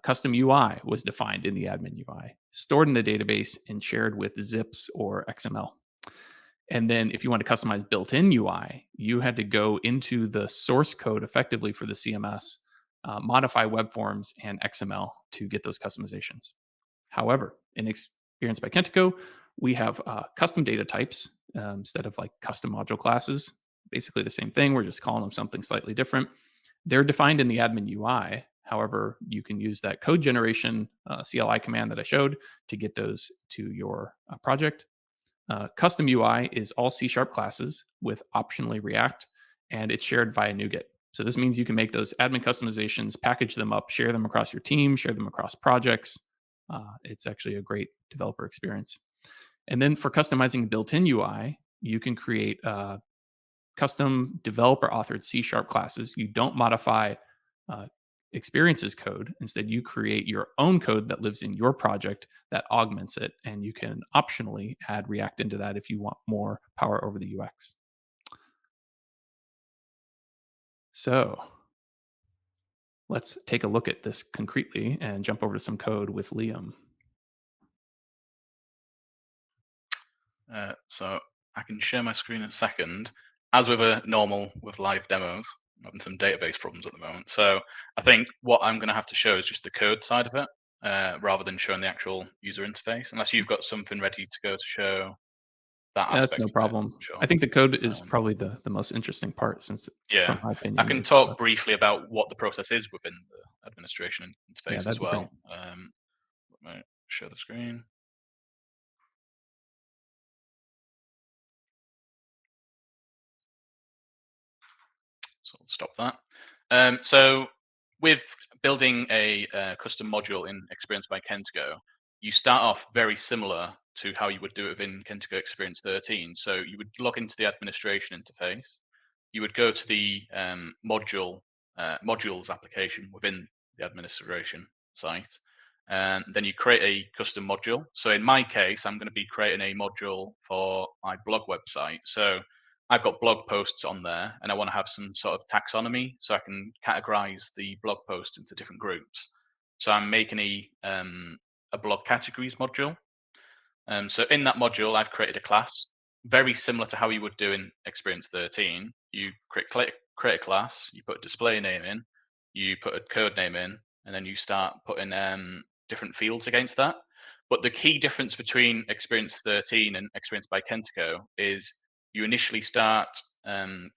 Custom UI was defined in the admin UI, stored in the database and shared with zips or XML. And then if you want to customize built-in UI, you had to go into the source code effectively for the CMS, modify web forms and XML to get those customizations. However, in Xperience by Kentico, we have custom data types instead of like custom module classes. Basically the same thing. We're just calling them something slightly different. They're defined in the admin UI. However, you can use that code generation CLI command that I showed to get those to your project. Custom UI is all C# classes with optionally React, and it's shared via NuGet. So this means you can make those admin customizations, package them up, share them across your team, share them across projects. It's actually a great developer experience. And then for customizing built-in UI, you can create custom developer-authored C# classes. You don't modify Xperience's code. Instead, you create your own code that lives in your project that augments it, and you can optionally add React into that if you want more power over the UX. So let's take a look at this concretely and jump over to some code with Liam. So I can share my screen in a second. As with a normal with live demos, I'm having some database problems at the moment. So I think what I'm going to have to show is just the code side of it, rather than showing the actual user interface. Unless you've got something ready to go to show that That's aspect no of it, problem. sure. I think the code is probably the most interesting part, since, Yeah, from my opinion, I can talk briefly about what the process is within the administration interface as that'd be great. well. Let me share the screen. So I'll stop that. So with building a custom module in Xperience by Kentico, you start off very similar to how you would do it within Kentico Xperience 13. So you would log into the administration interface. You would go to the modules application within the administration site, and then you create a custom module. So in my case, I'm going to be creating a module for my blog website. So I've got blog posts on there, and I want to have some sort of taxonomy so I can categorize the blog posts into different groups. So I'm making a blog categories module. So in that module, I've created a class very similar to how you would do in Xperience 13. You create a class, you put a display name in, you put a code name in, and then you start putting different fields against that. But the key difference between Xperience 13 and Xperience by Kentico is you initially start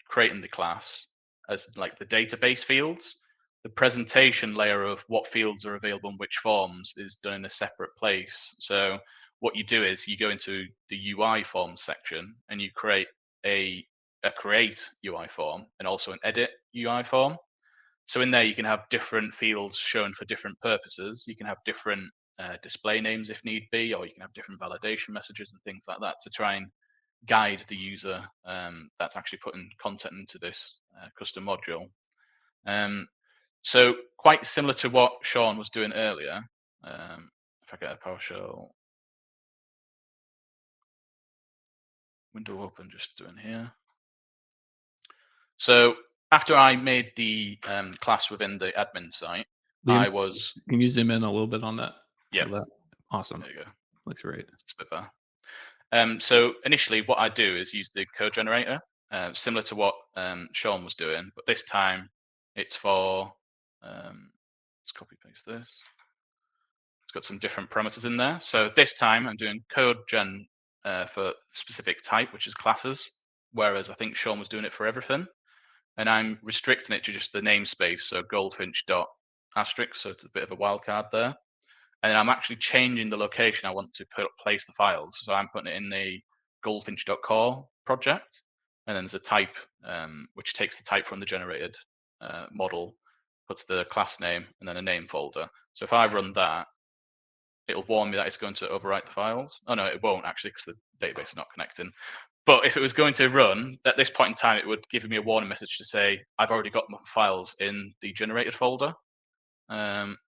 creating the class as like the database fields. The presentation layer of what fields are available in which forms is done in a separate place. So what you do is you go into the UI forms section and you create a create UI form and also an edit UI form. So in there you can have different fields shown for different purposes. You can have different display names if need be, or you can have different validation messages and things like that to try and guide the user that's actually putting content into this custom module. So quite similar to what Sean was doing earlier. If I get a PowerShell. window open, just doing here. So after I made the class within the admin site, Liam, can you zoom in a little bit on that? Yeah. That? Awesome. There you go. Looks great. It's a bit better. So initially what I do is use the code generator, similar to what Sean was doing, but this time it's for, let's copy paste this. It's got some different parameters in there. So this time I'm doing code gen for specific type, which is classes, whereas I think Sean was doing it for everything. And I'm restricting it to just the namespace, so Goldfinch dot asterisk, so it's a bit of a wildcard there. And then I'm actually changing the location I want to place the files. So I'm putting it in the goldfinch.core project, and then there's a type which takes the type from the generated model, puts the class name, and then a name folder. So if I run that, it'll warn me that it's going to overwrite the files. Oh no, it won't actually, because the database is not connecting. But if it was going to run, at this point in time, it would give me a warning message to say, I've already got my files in the generated folder,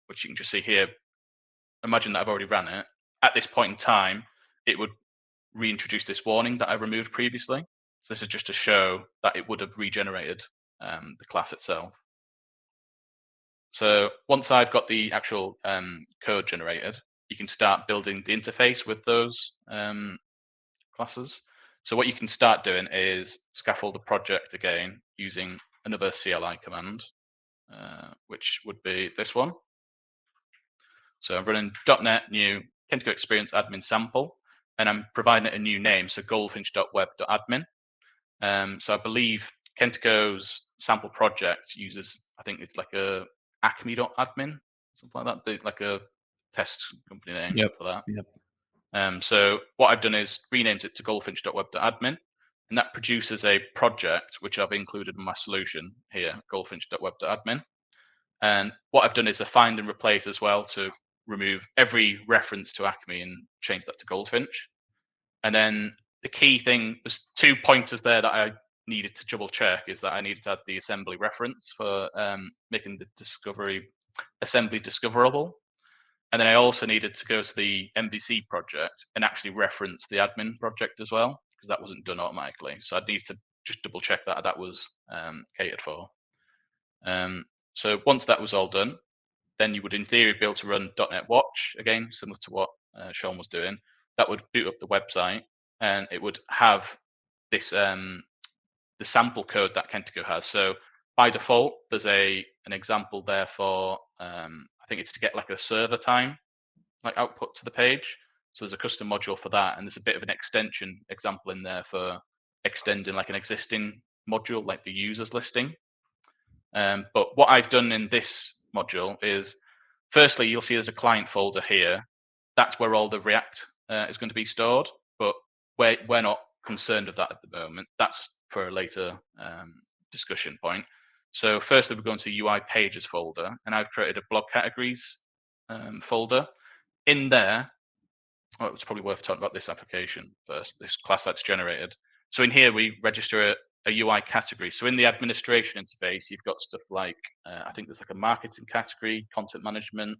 which you can just see here. Imagine that I've already ran it. At this point in time, it would reintroduce this warning that I removed previously. So this is just to show that it would have regenerated the class itself. So once I've got the actual code generated, you can start building the interface with those classes. So what you can start doing is scaffold the project again using another CLI command, which would be this one. So I'm running .NET new Kentico Xperience admin sample, and I'm providing it a new name, so goldfinch.web.admin. So I believe Kentico's sample project uses, I think it's like a acme.admin, something like that, like a test company name for that. Yep. So what I've done is renamed it to goldfinch.web.admin, and that produces a project which I've included in my solution here, goldfinch.web.admin. And what I've done is a find and replace as well to remove every reference to Acme and change that to Goldfinch. And then the key thing, there's 2 pointers there that I needed to double check, is that I needed to add the assembly reference for making the assembly discoverable. And then I also needed to go to the MVC project and actually reference the admin project as well, because that wasn't done automatically. So I need to just double check that that was catered for. So once that was all done, then you would in theory be able to run .NET Watch, again, similar to what Sean was doing. That would boot up the website, and it would have this the sample code that Kentico has. So by default, there's an example there for, I think it's to get like a server time, like output to the page. So there's a custom module for that, and there's a bit of an extension example in there for extending like an existing module, like the users listing. But what I've done in this module is, firstly, you'll see there's a client folder here. That's where all the React is going to be stored, but we're not concerned with that at the moment. That's for a later discussion point. So firstly, we're going to UI pages folder, and I've created a blog categories folder. In there, it's probably worth talking about this application first, this class that's generated. So in here, we register a UI category. So in the administration interface, you've got stuff like, I think there's like a marketing category, content management,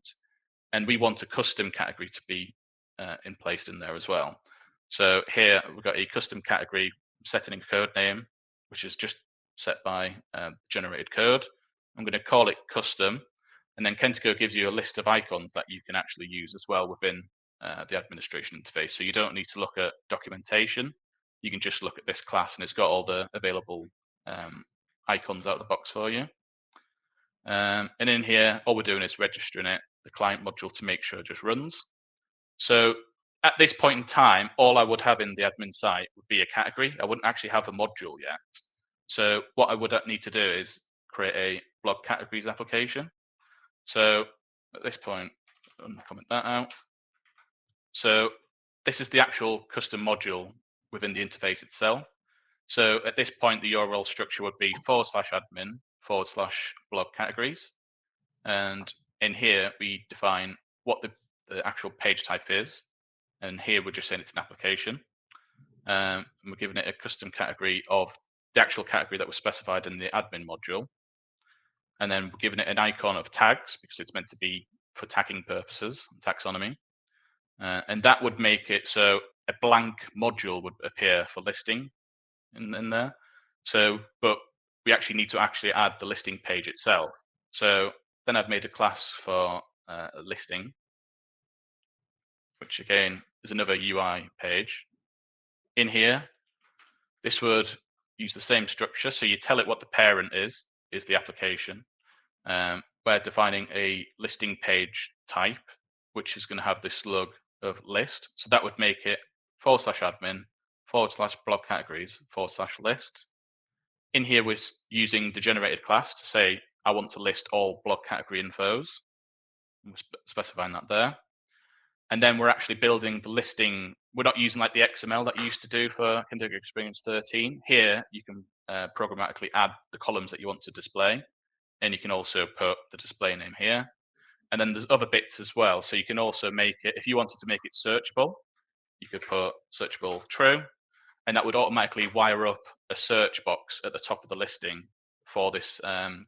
and we want a custom category to be in place in there as well. So here we've got a custom category setting a code name, which is just set by generated code. I'm going to call it custom, and then Kentico gives you a list of icons that you can actually use as well within the administration interface. So you don't need to look at documentation. You can just look at this class, and it's got all the available icons out of the box for you. And in here, all we're doing is registering it, the client module, to make sure it just runs. So at this point in time, all I would have in the admin site would be a category. I wouldn't actually have a module yet. So what I would need to do is create a blog categories application. So at this point, comment that out. So this is the actual custom module within the interface itself. So at this point, the URL structure would be /admin/blog categories. And in here, we define what the actual page type is. And here, we're just saying it's an application. And we're giving it a custom category of the actual category that was specified in the admin module. And then we're giving it an icon of tags, because it's meant to be for tagging purposes, taxonomy. And that would make it so a blank module would appear for listing in there. So, but we actually need to add the listing page itself. So then I've made a class for listing, which again is another UI page. In here, this would use the same structure. So you tell it what the parent is the application. We're defining a listing page type, which is going to have this slug of list. So that would make it /admin /blog categories /list. In here, we're using the generated class to say, I want to list all blog category infos. We're specifying that there. And then we're actually building the listing. We're not using like the XML that you used to do for Kentico Xperience 13. Here, you can programmatically add the columns that you want to display. And you can also put the display name here. And then there's other bits as well. So you can also make it, if you wanted to make it searchable, you could put searchable true, and that would automatically wire up a search box at the top of the listing for this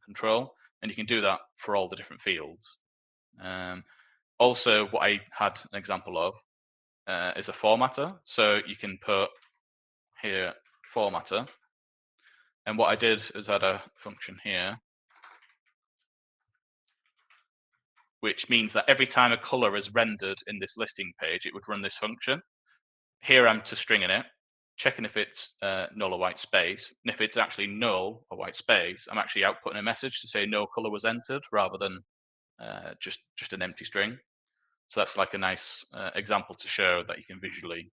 control. And you can do that for all the different fields. Also, what I had an example of is a formatter. So you can put here formatter. And what I did is add a function here, which means that every time a color is rendered in this listing page, it would run this function. Here I'm to stringing it, checking if it's null or white space. And if it's actually null or white space, I'm actually outputting a message to say no color was entered rather than just an empty string. So that's like a nice example to show that you can visually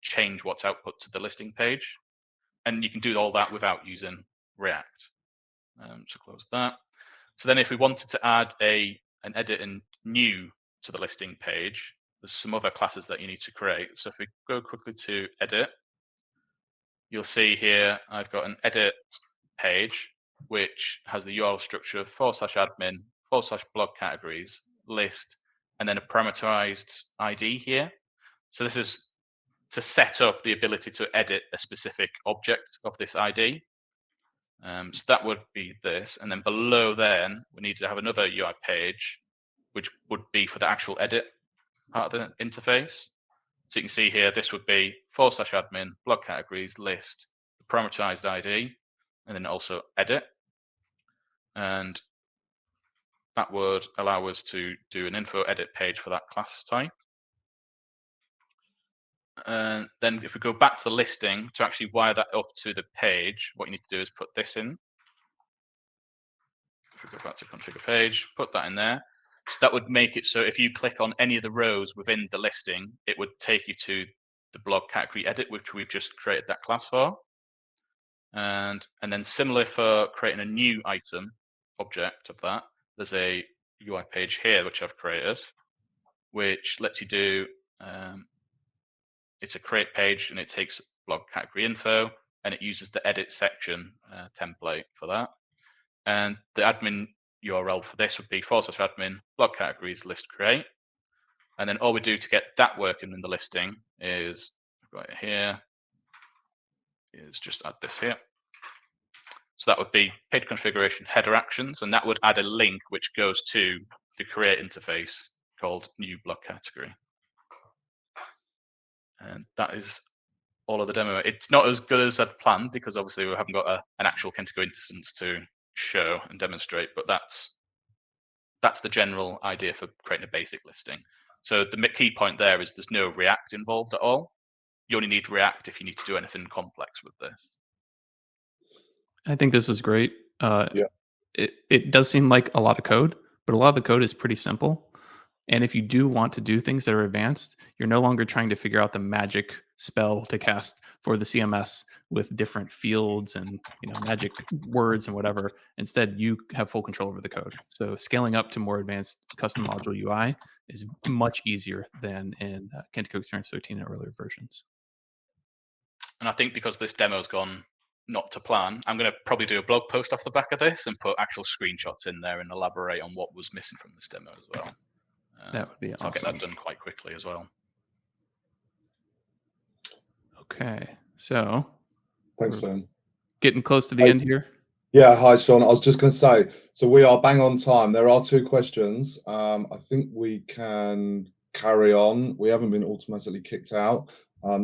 change what's output to the listing page. And you can do all that without using React. So close that. So then if we wanted to add an edit and new to the listing page, there's some other classes that you need to create. So if we go quickly to edit, you'll see here I've got an edit page, which has the URL structure of /admin /blog categories list, and then a parameterized ID here. So this is to set up the ability to edit a specific object of this ID. So that would be this. And then below then, we need to have another UI page, which would be for the actual edit part of the interface. So you can see here, this would be /admin blog categories list, the parameterized ID, and then also edit. And that would allow us to do an info edit page for that class type. And then if we go back to the listing to actually wire that up to the page, what you need to do is put this in. If we go back to configure page, put that in there. So that would make it so if you click on any of the rows within the listing, it would take you to the blog category edit, which we've just created that class for. And then similar for creating a new item object of that, there's a UI page here, which I've created, which lets you do, it's a create page and it takes blog category info and it uses the edit section template for that. And the admin URL for this would be /admin blog categories list create. And then all we do to get that working in the listing is right here, is just add this here. So that would be page configuration header actions, and that would add a link which goes to the create interface called new blog category. And that is all of the demo. It's not as good as I'd planned because obviously we haven't got an actual Kentico instance to show and demonstrate, but that's the general idea for creating a basic listing. So the key point there is there's no React involved at all. You only need React if you need to do anything complex with this. I think this is great. Yeah. It does seem like a lot of code, but a lot of the code is pretty simple. And if you do want to do things that are advanced, you're no longer trying to figure out the magic spell to cast for the CMS with different fields and magic words and whatever. Instead, you have full control over the code. So scaling up to more advanced custom module UI is much easier than in Kentico Xperience 13 and earlier versions. And I think because this demo's gone not to plan, I'm going to probably do a blog post off the back of this and put actual screenshots in there and elaborate on what was missing from this demo as well. That would be awesome. So I'll get that done quite quickly as well. Okay, so Thanks, Sean. Getting close to the end here. Yeah, hi, Sean. I was just going to say, so we are bang on time. There are 2 questions. I think we can carry on. We haven't been automatically kicked out.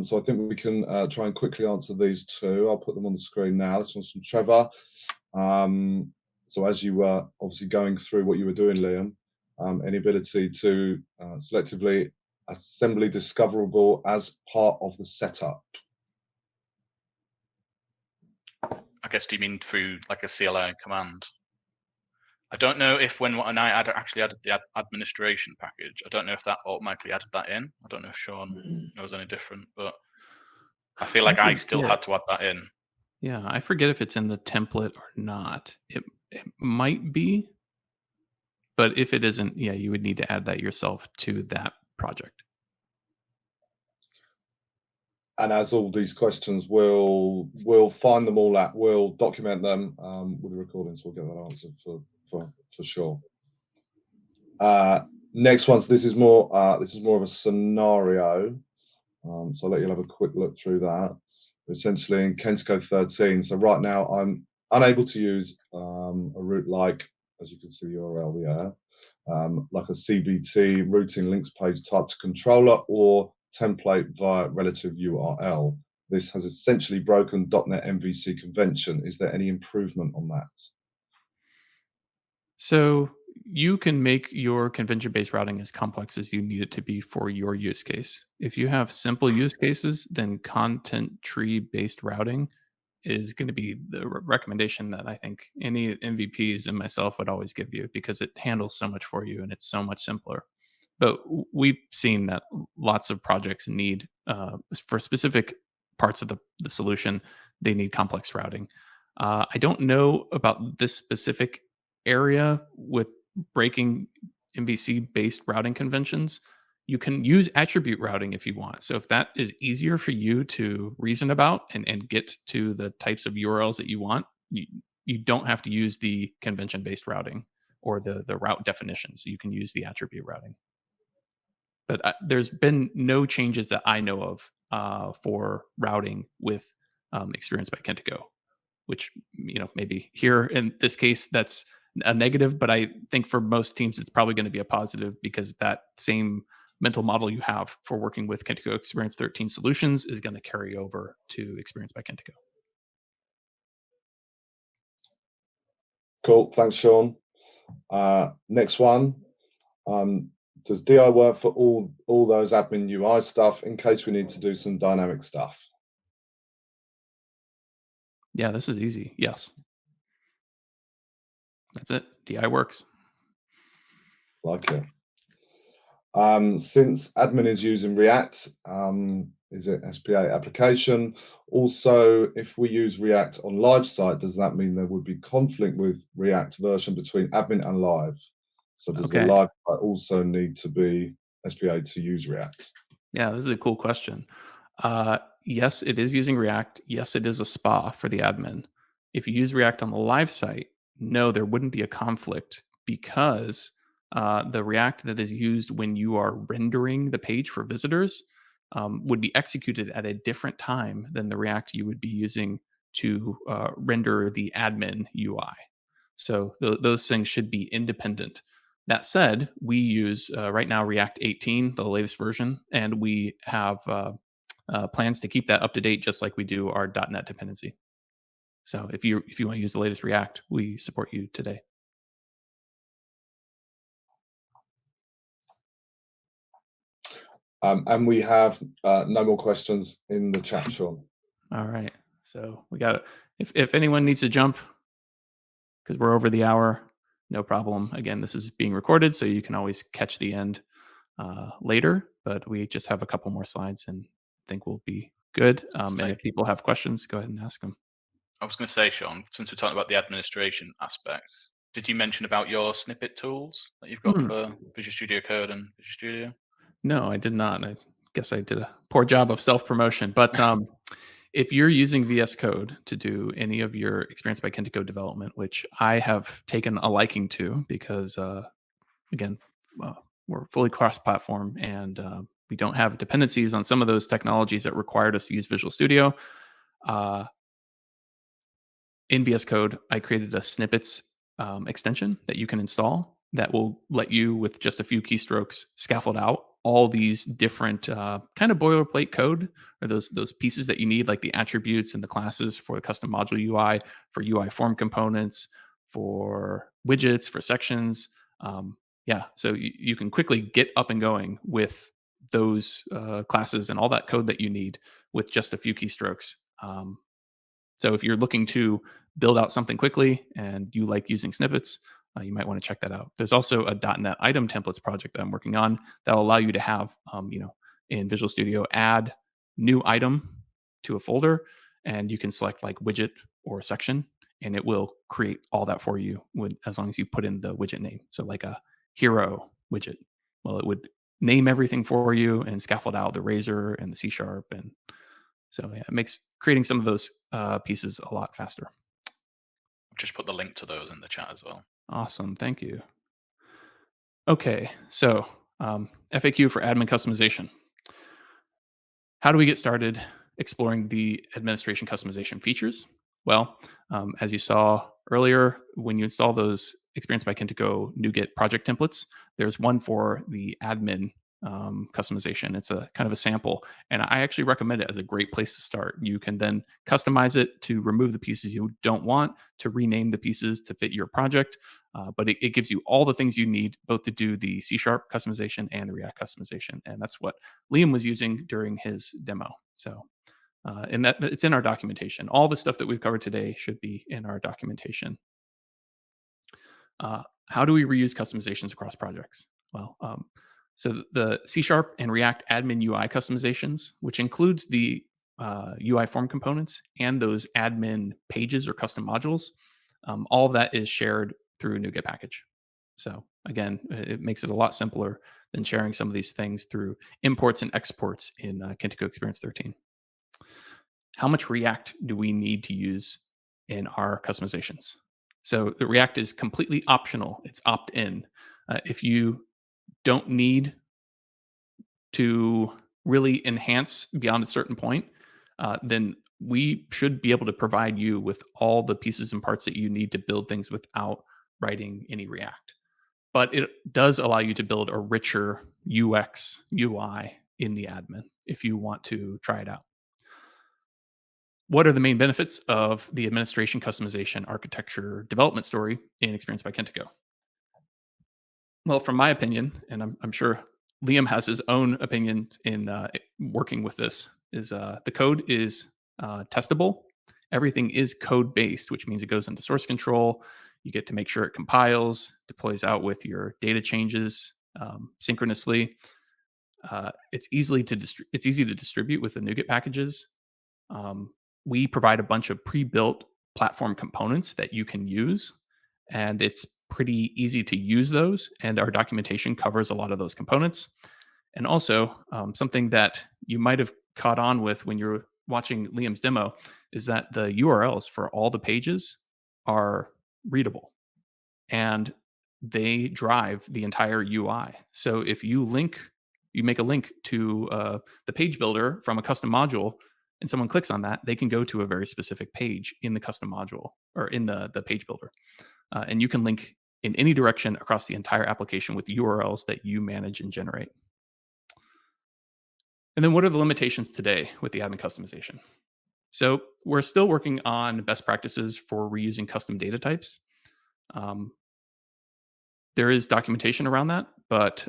So I think we can try and quickly answer these two. I'll put them on the screen now. This one's from Trevor. So as you were obviously going through what you were doing, Liam, any ability to selectively assembly discoverable as part of the setup? I guess, do you mean through like a CLI command? I don't know if when I actually added the administration package, I don't know if that automatically added that in. I don't know if Sean knows any different, but I feel like I still had to add that in. Yeah, I forget if it's in the template or not. It might be, but if it isn't, yeah, you would need to add that yourself to that project. And as all these questions, we'll find them all out. We'll document them with the recording, so we'll get that answered for sure. Next one. So this is more of a scenario. So I'll let you have a quick look through that. Essentially in Kentico 13. So right now I'm unable to use a route like, as you can see the URL there, like a CBT routing links page type to controller or template via relative URL. This has essentially broken .NET MVC convention. Is there any improvement on that? So you can make your convention-based routing as complex as you need it to be for your use case. If you have simple use cases, then content tree-based routing is going to be the recommendation that I think any MVPs and myself would always give you, because it handles so much for you and it's so much simpler. But we've seen that lots of projects need, for specific parts of the solution, they need complex routing. I don't know about this specific area with breaking MVC based routing conventions. You can use attribute routing if you want. So if that is easier for you to reason about and get to the types of URLs that you want, you don't have to use the convention based routing or the route definitions. You can use the attribute routing. But there's been no changes that I know of for routing with Xperience by Kentico, which, maybe here in this case that's a negative, but I think for most teams it's probably going to be a positive, because that same mental model you have for working with Kentico Xperience 13 solutions is going to carry over to Xperience by Kentico. Cool, thanks, Sean. Next one. Does DI work for all those admin UI stuff in case we need to do some dynamic stuff? Yeah, this is easy. Yes. That's it. DI works. Like it. Since admin is using React, is it SPA application? Also, if we use React on live site, does that mean there would be conflict with React version between admin and live? So does the live site also need to be SPA to use React? Yeah, this is a cool question. Yes, it is using React. Yes, it is a SPA for the admin. If you use React on the live site, no, there wouldn't be a conflict, because the React that is used when you are rendering the page for visitors would be executed at a different time than the React you would be using to render the admin UI. So those things should be independent. That said, we use right now React 18, the latest version, and we have plans to keep that up to date, just like we do our .NET dependency. So if you want to use the latest React, we support you today. And we have no more questions in the chat, Sean. All right. So we got it. If anyone needs to jump, because we're over the hour, no problem. Again, this is being recorded, so you can always catch the end later. But we just have a couple more slides and think we'll be good. And if people have questions, go ahead and ask them. I was going to say, Sean, since we're talking about the administration aspects, did you mention about your snippet tools that you've got for Visual Studio Code and Visual Studio? No, I did not. I guess I did a poor job of self-promotion. But if you're using VS Code to do any of your Xperience by Kentico development, which I have taken a liking to, because again, we're fully cross-platform, and we don't have dependencies on some of those technologies that required us to use Visual Studio. In VS Code, I created a snippets extension that you can install that will let you, with just a few keystrokes, scaffold out all these different kind of boilerplate code, or those pieces that you need, like the attributes and the classes for the custom module UI, for UI form components, for widgets, for sections. Yeah, so you can quickly get up and going with those classes and all that code that you need with just a few keystrokes. So if you're looking to build out something quickly and you like using snippets, you might want to check that out. There's also a .NET item templates project that I'm working on that'll allow you to have, in Visual Studio, add new item to a folder, and you can select like widget or section, and it will create all that for you as long as you put in the widget name. So like a hero widget, well, it would name everything for you and scaffold out the razor and the C#, and so yeah, it makes creating some of those pieces a lot faster. Just put the link to those in the chat as well. Awesome, thank you. Okay, so FAQ for admin customization. How do we get started exploring the administration customization features? Well, as you saw earlier, when you install those Xperience by Kentico NuGet project templates, there's one for the admin customization. It's a kind of a sample, and I actually recommend it as a great place to start. You can then customize it to remove the pieces you don't want, to rename the pieces to fit your project, but it gives you all the things you need both to do the C# customization and the React customization, and that's what Liam was using during his demo. So and that it's in our documentation. All the stuff that we've covered today should be in our documentation. How do we reuse customizations across projects? Well, so the C# and React admin UI customizations, which includes the UI form components and those admin pages or custom modules, all of that is shared through a NuGet package. So again, it makes it a lot simpler than sharing some of these things through imports and exports in Kentico Xperience 13. How much React do we need to use in our customizations? So the React is completely optional. It's opt-in. If you don't need to really enhance beyond a certain point, then we should be able to provide you with all the pieces and parts that you need to build things without writing any React. But it does allow you to build a richer UX, UI in the admin if you want to try it out. What are the main benefits of the administration customization architecture development story in Xperience by Kentico? Well, from my opinion, and I'm sure Liam has his own opinions in working with this, is the code is testable. Everything is code-based, which means it goes into source control. You get to make sure it compiles, deploys out with your data changes synchronously. It's easy to distribute with the NuGet packages. We provide a bunch of pre-built platform components that you can use, and it's pretty easy to use those, and our documentation covers a lot of those components. And also, something that you might have caught on with when you're watching Liam's demo is that the URLs for all the pages are readable, and they drive the entire UI. So if you make a link to the page builder from a custom module, and someone clicks on that, they can go to a very specific page in the custom module or in the page builder. And you can link in any direction across the entire application with URLs that you manage and generate. And then what are the limitations today with the admin customization? So we're still working on best practices for reusing custom data types. There is documentation around that, but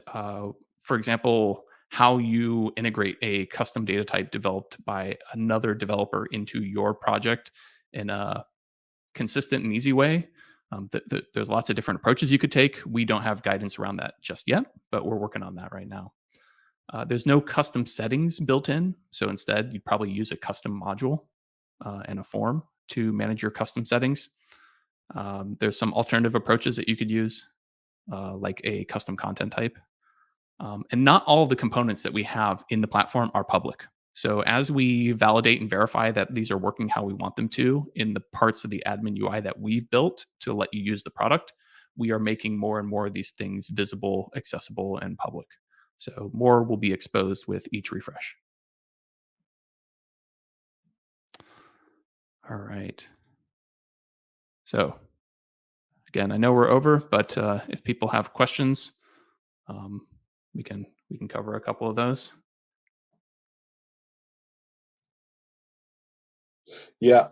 for example, how you integrate a custom data type developed by another developer into your project in a consistent and easy way. There's lots of different approaches you could take. We don't have guidance around that just yet, but we're working on that right now. There's no custom settings built in. So instead, you'd probably use a custom module and a form to manage your custom settings. There's some alternative approaches that you could use, like a custom content type. And not all of the components that we have in the platform are public. So as we validate and verify that these are working how we want them to in the parts of the admin UI that we've built to let you use the product, we are making more and more of these things visible, accessible, and public. So more will be exposed with each refresh. All right. So again, I know we're over, but if people have questions, we can We can cover a couple of those. Yeah,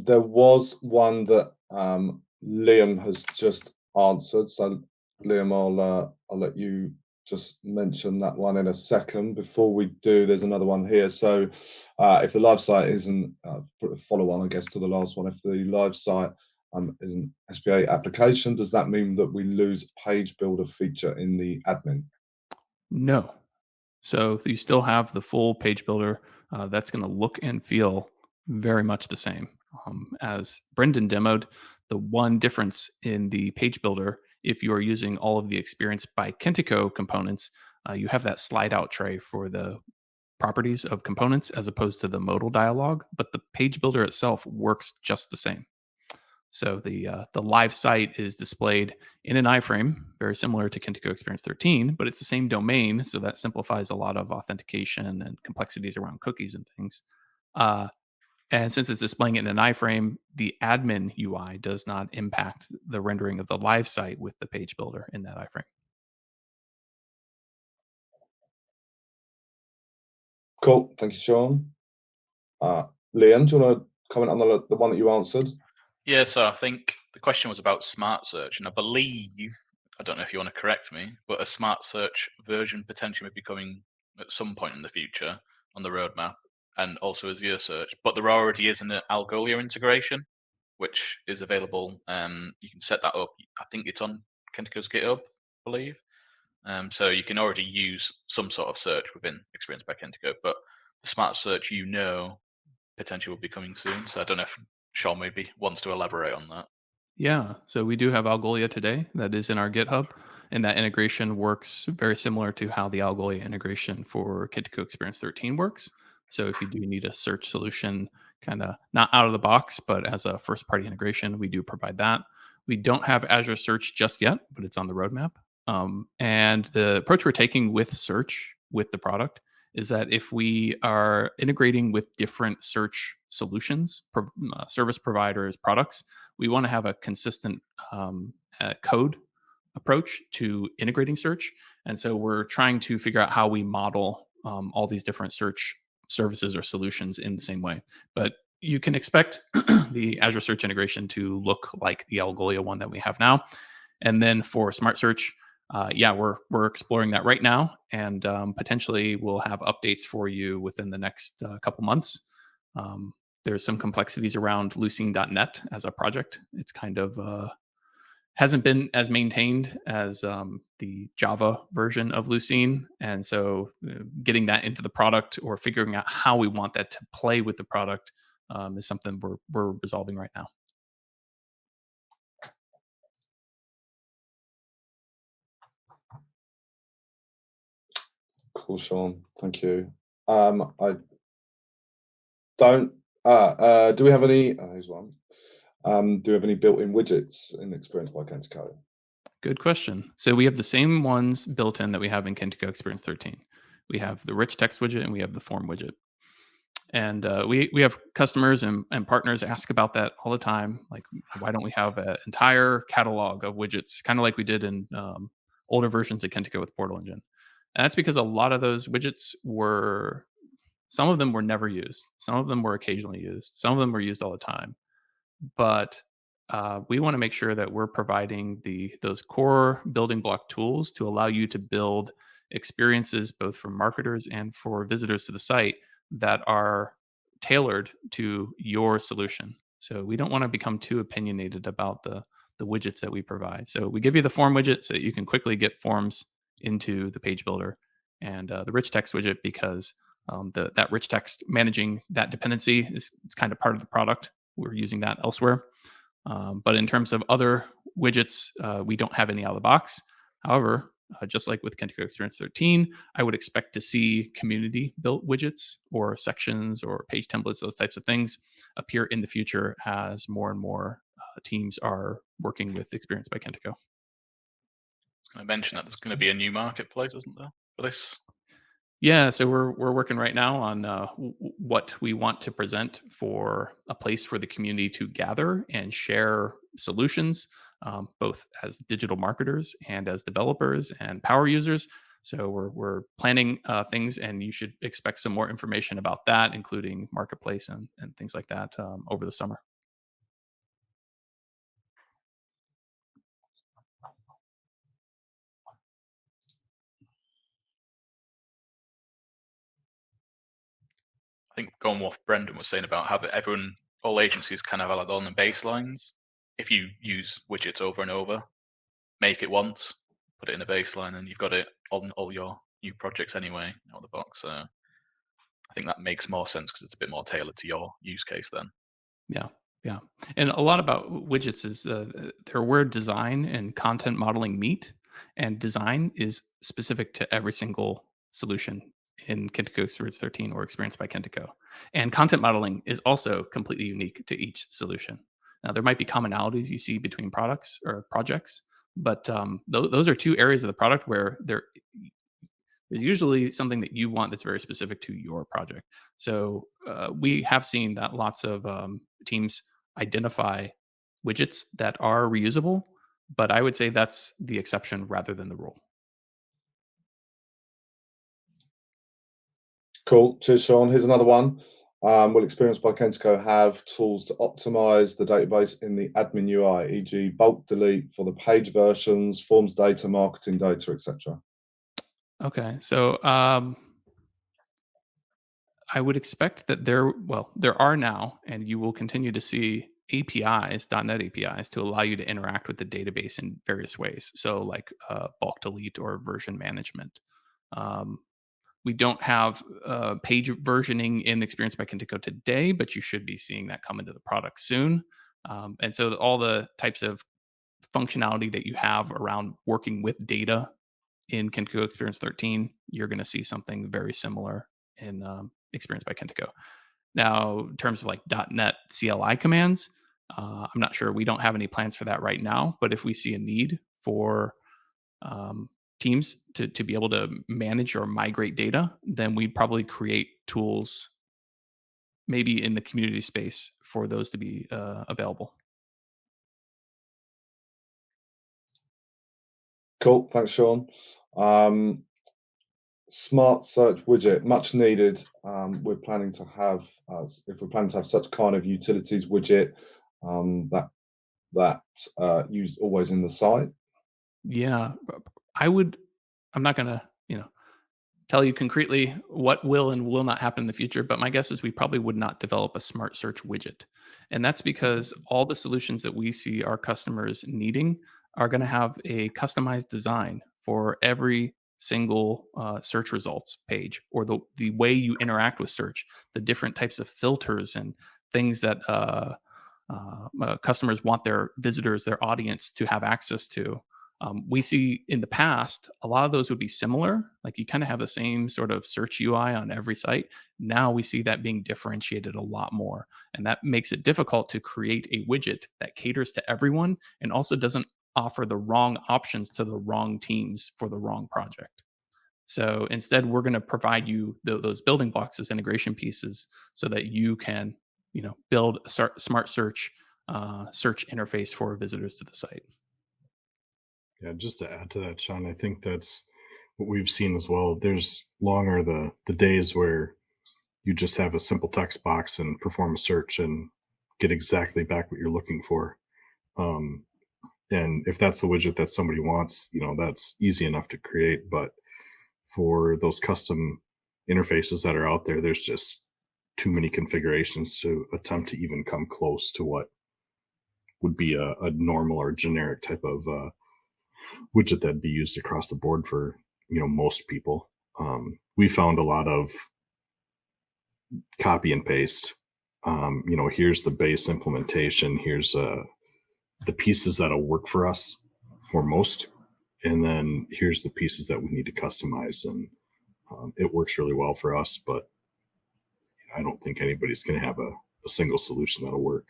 there was one that Liam has just answered. So Liam, I'll let you just mention that one in a second. Before we do, there's another one here. So if the live site isn't, follow on, I guess, to the last one. If the live site is an SPA application, does that mean that we lose page builder feature in the admin? No. So you still have the full page builder. That's going to look and feel very much the same. As Brenden demoed, the one difference in the page builder, if you are using all of the Xperience by Kentico components, you have that slide out tray for the properties of components as opposed to the modal dialog, but the page builder itself works just the same. So the live site is displayed in an iframe, very similar to Kentico Xperience 13, but it's the same domain, so that simplifies a lot of authentication and complexities around cookies and things. And since it's displaying it in an iframe, the admin UI does not impact the rendering of the live site with the page builder in that iframe. Cool, thank you, Sean. Liam, do you want to comment on the one that you answered? Yeah, so I think the question was about smart search, and I believe, I don't know if you want to correct me, but a smart search version potentially may be coming at some point in the future on the roadmap, and also Azure search. But there already is an Algolia integration, which is available. You can set that up. I think it's on Kentico's GitHub, I believe. So you can already use some sort of search within Xperience by Kentico, but the smart search, potentially will be coming soon. So I don't know if Sean maybe wants to elaborate on that. Yeah, so we do have Algolia today that is in our GitHub, and that integration works very similar to how the Algolia integration for Kentico Xperience 13 works. So if you do need a search solution, kind of not out of the box, but as a first party integration, we do provide that. We don't have Azure Search just yet, but it's on the roadmap. And the approach we're taking with search with the product is that if we are integrating with different search solutions, service providers, products, we want to have a consistent code approach to integrating search. And so we're trying to figure out how we model all these different search services or solutions in the same way. But you can expect the Azure Search integration to look like the Algolia one that we have now. And then for Smart Search, we're exploring that right now, and potentially we'll have updates for you within the next couple months. There's some complexities around Lucene.net as a project. It's kind of hasn't been as maintained as the Java version of Lucene, and so getting that into the product or figuring out how we want that to play with the product is something we're resolving right now. Cool, Sean. Thank you. I don't. Do we have any? Here's one. Do we have any built-in widgets in Xperience by Kentico? Good question. So we have the same ones built in that we have in Kentico Xperience 13. We have the rich text widget and we have the form widget. And we have customers and partners ask about that all the time. Like, why don't we have an entire catalog of widgets, kind of like we did in older versions of Kentico with Portal Engine? And that's because a lot of those widgets some of them were never used. Some of them were occasionally used. Some of them were used all the time. But we want to make sure that we're providing those core building block tools to allow you to build experiences both for marketers and for visitors to the site that are tailored to your solution. So we don't want to become too opinionated about the widgets that we provide. So we give you the form widget so that you can quickly get forms into the page builder, and the rich text widget because that rich text managing that dependency is kind of part of the product. We're using that elsewhere. But in terms of other widgets, we don't have any out of the box. However, just like with Kentico Xperience 13, I would expect to see community built widgets or sections or page templates, those types of things appear in the future as more and more teams are working with Xperience by Kentico. I was going to mention that there's going to be a new marketplace, isn't there, for this? Yeah, so we're working right now on what we want to present for a place for the community to gather and share solutions, both as digital marketers and as developers and power users. So we're planning things, and you should expect some more information about that, including marketplace and things like that over the summer. I think going what Brenden was saying about having all agencies kind of have their own baselines. If you use widgets over and over, make it once, put it in a baseline, and you've got it on all your new projects anyway out of the box. So I think that makes more sense because it's a bit more tailored to your use case then. Yeah, yeah. And a lot about widgets is they're where design and content modeling meet, and design is specific to every single solution in Kentico Experience 13 or Experience by Kentico. And content modeling is also completely unique to each solution. Now, there might be commonalities you see between products or projects, but those are two areas of the product where there's usually something that you want that's very specific to your project. So we have seen that lots of teams identify widgets that are reusable, but I would say that's the exception rather than the rule. Cool. Cheers, Sean. Here's another one. Will Xperience by Kentico have tools to optimize the database in the admin UI, e.g. bulk delete for the page versions, forms data, marketing data, etc.? Okay, so I would expect that there are now, and you will continue to see APIs, .NET APIs, to allow you to interact with the database in various ways. So like bulk delete or version management. We don't have page versioning in Experience by Kentico today, but you should be seeing that come into the product soon. And so all the types of functionality that you have around working with data in Kentico Experience 13, you're going to see something very similar in Experience by Kentico. Now, in terms of like .NET CLI commands, I'm not sure. We don't have any plans for that right now. But if we see a need for teams to be able to manage or migrate data, then we'd probably create tools maybe in the community space for those to be available. Cool. Thanks, Sean. Smart search widget, much needed. We're planning to have, if we're planning to have such kind of utilities widget that used always in the site. Yeah, I'm not going to, tell you concretely what will and will not happen in the future, but my guess is we probably would not develop a smart search widget. And that's because all the solutions that we see our customers needing are going to have a customized design for every single search results page, or the way you interact with search, the different types of filters and things that customers want their visitors, their audience to have access to. We see in the past, a lot of those would be similar. Like you kind of have the same sort of search UI on every site. Now we see that being differentiated a lot more. And that makes it difficult to create a widget that caters to everyone and also doesn't offer the wrong options to the wrong teams for the wrong project. So instead, we're going to provide you those building blocks, those integration pieces, so that you can, build a smart search interface for visitors to the site. Yeah, just to add to that, Sean, I think that's what we've seen as well. There's longer the days where you just have a simple text box and perform a search and get exactly back what you're looking for. And if that's the widget that somebody wants, that's easy enough to create. But for those custom interfaces that are out there, there's just too many configurations to attempt to even come close to what would be a normal or generic type of widget that'd be used across the board for most people. We found a lot of copy and paste. Here's the base implementation. Here's the pieces that'll work for us for most, and then here's the pieces that we need to customize. And it works really well for us, but I don't think anybody's going to have a single solution that'll work.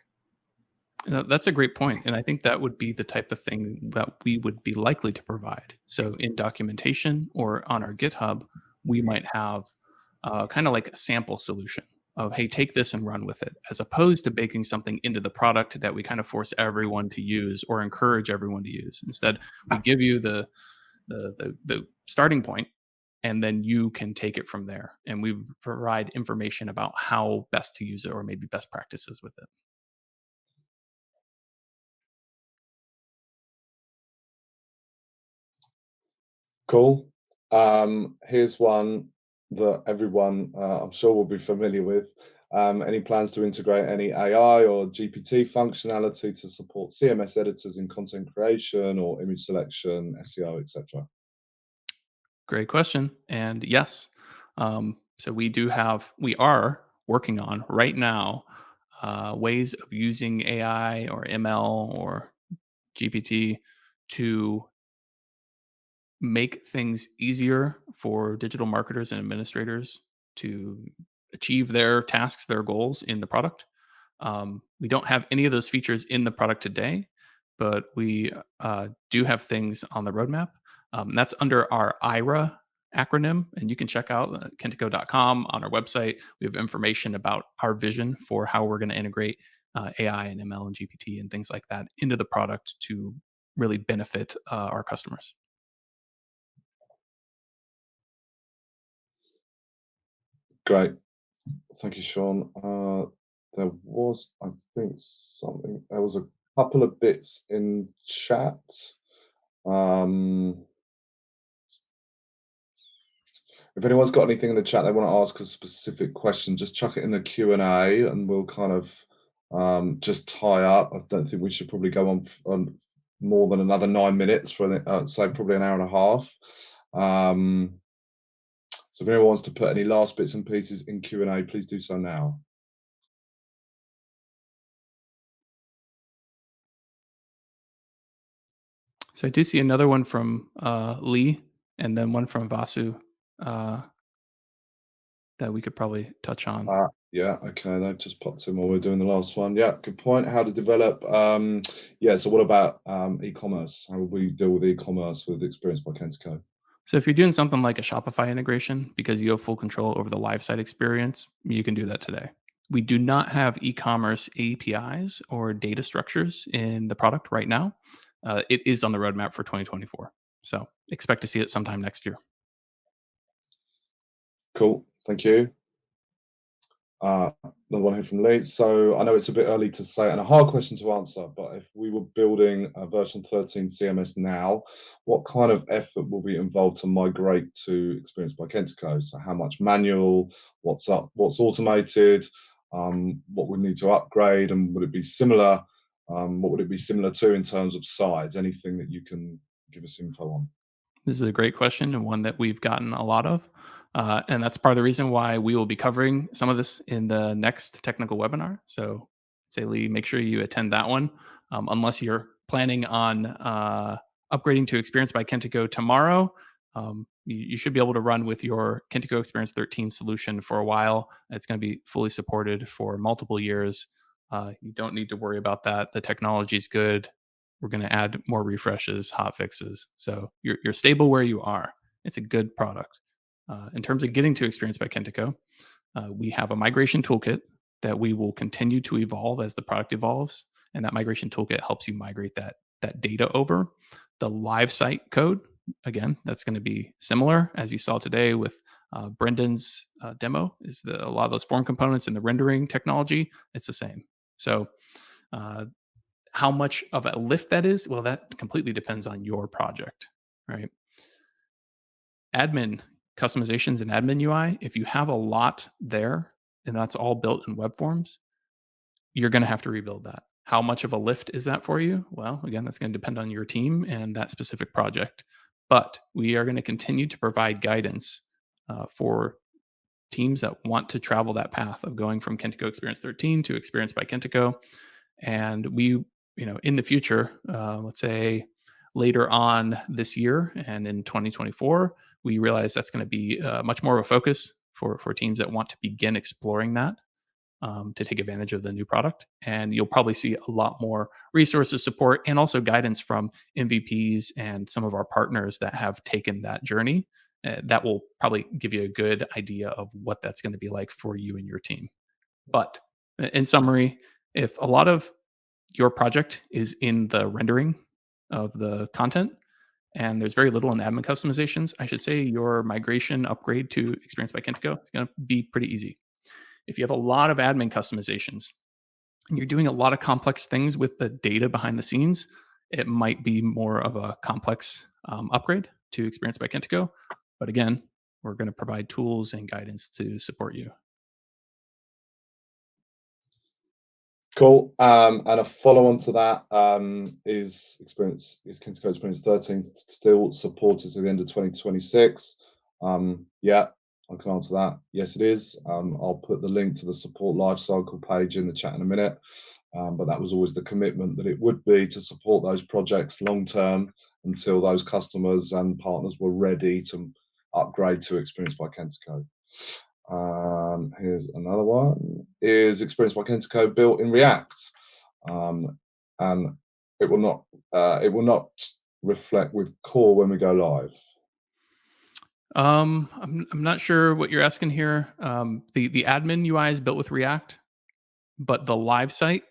That's a great point. And I think that would be the type of thing that we would be likely to provide. So in documentation or on our GitHub, we might have kind of like a sample solution of, hey, take this and run with it, as opposed to baking something into the product that we kind of force everyone to use or encourage everyone to use. Instead, we give you the starting point, and then you can take it from there. And we provide information about how best to use it or maybe best practices with it. Cool. Here's one that everyone, I'm sure, will be familiar with. Any plans to integrate any AI or GPT functionality to support CMS editors in content creation or image selection, SEO, etc.? Great question. And yes, so we are working on right now ways of using AI or ML or GPT to make things easier for digital marketers and administrators to achieve their tasks, their goals in the product. We don't have any of those features in the product today, but we do have things on the roadmap. That's under our IRA acronym, and you can check out kentico.com on our website. We have information about our vision for how we're going to integrate AI and ML and GPT and things like that into the product to really benefit our customers. Great. Thank you, Sean. There was, I think, there was a couple of bits in chat. If anyone's got anything in the chat they want to ask a specific question, just chuck it in the Q&A and we'll kind of just tie up. I don't think we should probably go on more than another 9 minutes for say probably an hour and a half. So if anyone wants to put any last bits and pieces in Q&A, please do so now. So I do see another one from Lee and then one from Vasu that we could probably touch on. Yeah, okay, they've just popped in while we're doing the last one. Yeah, good point. How to develop. Yeah, so what about e-commerce? How would we deal with e-commerce with Xperience by Kentico? So if you're doing something like a Shopify integration because you have full control over the live site experience, you can do that today. We do not have e-commerce APIs or data structures in the product right now. It is on the roadmap for 2024. So expect to see it sometime next year. Cool, thank you. Another one here from Lee. So I know it's a bit early to say and a hard question to answer, but if we were building a version 13 CMS now, what kind of effort will be involved to migrate to Xperience by Kentico? So how much manual, what's automated, what would need to upgrade, and would it be similar? What would it be similar to in terms of size? Anything that you can give us info on? This is a great question and one that we've gotten a lot of. And that's part of the reason why we will be covering some of this in the next technical webinar. So, say, Lee, make sure you attend that one. Unless you're planning on upgrading to Xperience by Kentico tomorrow, you should be able to run with your Kentico Xperience 13 solution for a while. It's going to be fully supported for multiple years. You don't need to worry about that. The technology is good. We're going to add more refreshes, hot fixes. So you're stable where you are. It's a good product. In terms of getting to Xperience by Kentico, we have a migration toolkit that we will continue to evolve as the product evolves. And that migration toolkit helps you migrate that data over. The live site code, again, that's going to be similar as you saw today with Brendan's demo, is a lot of those form components and the rendering technology, it's the same. So how much of a lift that is, well, that completely depends on your project, right? Admin customizations and admin UI, if you have a lot there and that's all built in web forms, you're going to have to rebuild that. How much of a lift is that for you? Well, again, that's going to depend on your team and that specific project. But we are going to continue to provide guidance for teams that want to travel that path of going from Kentico Xperience 13 to Xperience by Kentico. And we, in the future, let's say later on this year and in 2024, we realize that's going to be much more of a focus for teams that want to begin exploring that to take advantage of the new product. And you'll probably see a lot more resources, support, and also guidance from MVPs and some of our partners that have taken that journey. That will probably give you a good idea of what that's going to be like for you and your team. But in summary, if a lot of your project is in the rendering of the content and there's very little in admin customizations, I should say your migration upgrade to Xperience by Kentico is going to be pretty easy. If you have a lot of admin customizations and you're doing a lot of complex things with the data behind the scenes, it might be more of a complex upgrade to Xperience by Kentico. But again, we're going to provide tools and guidance to support you. Cool. And a follow-on to that is Kentico Xperience 13 still supported to the end of 2026? Yeah, I can answer that. Yes, it is. I'll put the link to the support lifecycle page in the chat in a minute. But that was always the commitment that it would be to support those projects long term until those customers and partners were ready to upgrade to Xperience by Kentico. Here's another one. Is Xperience by Kentico built in React? And it will not reflect with core when we go live. I'm not sure what you're asking here. The admin UI is built with React, but the live site,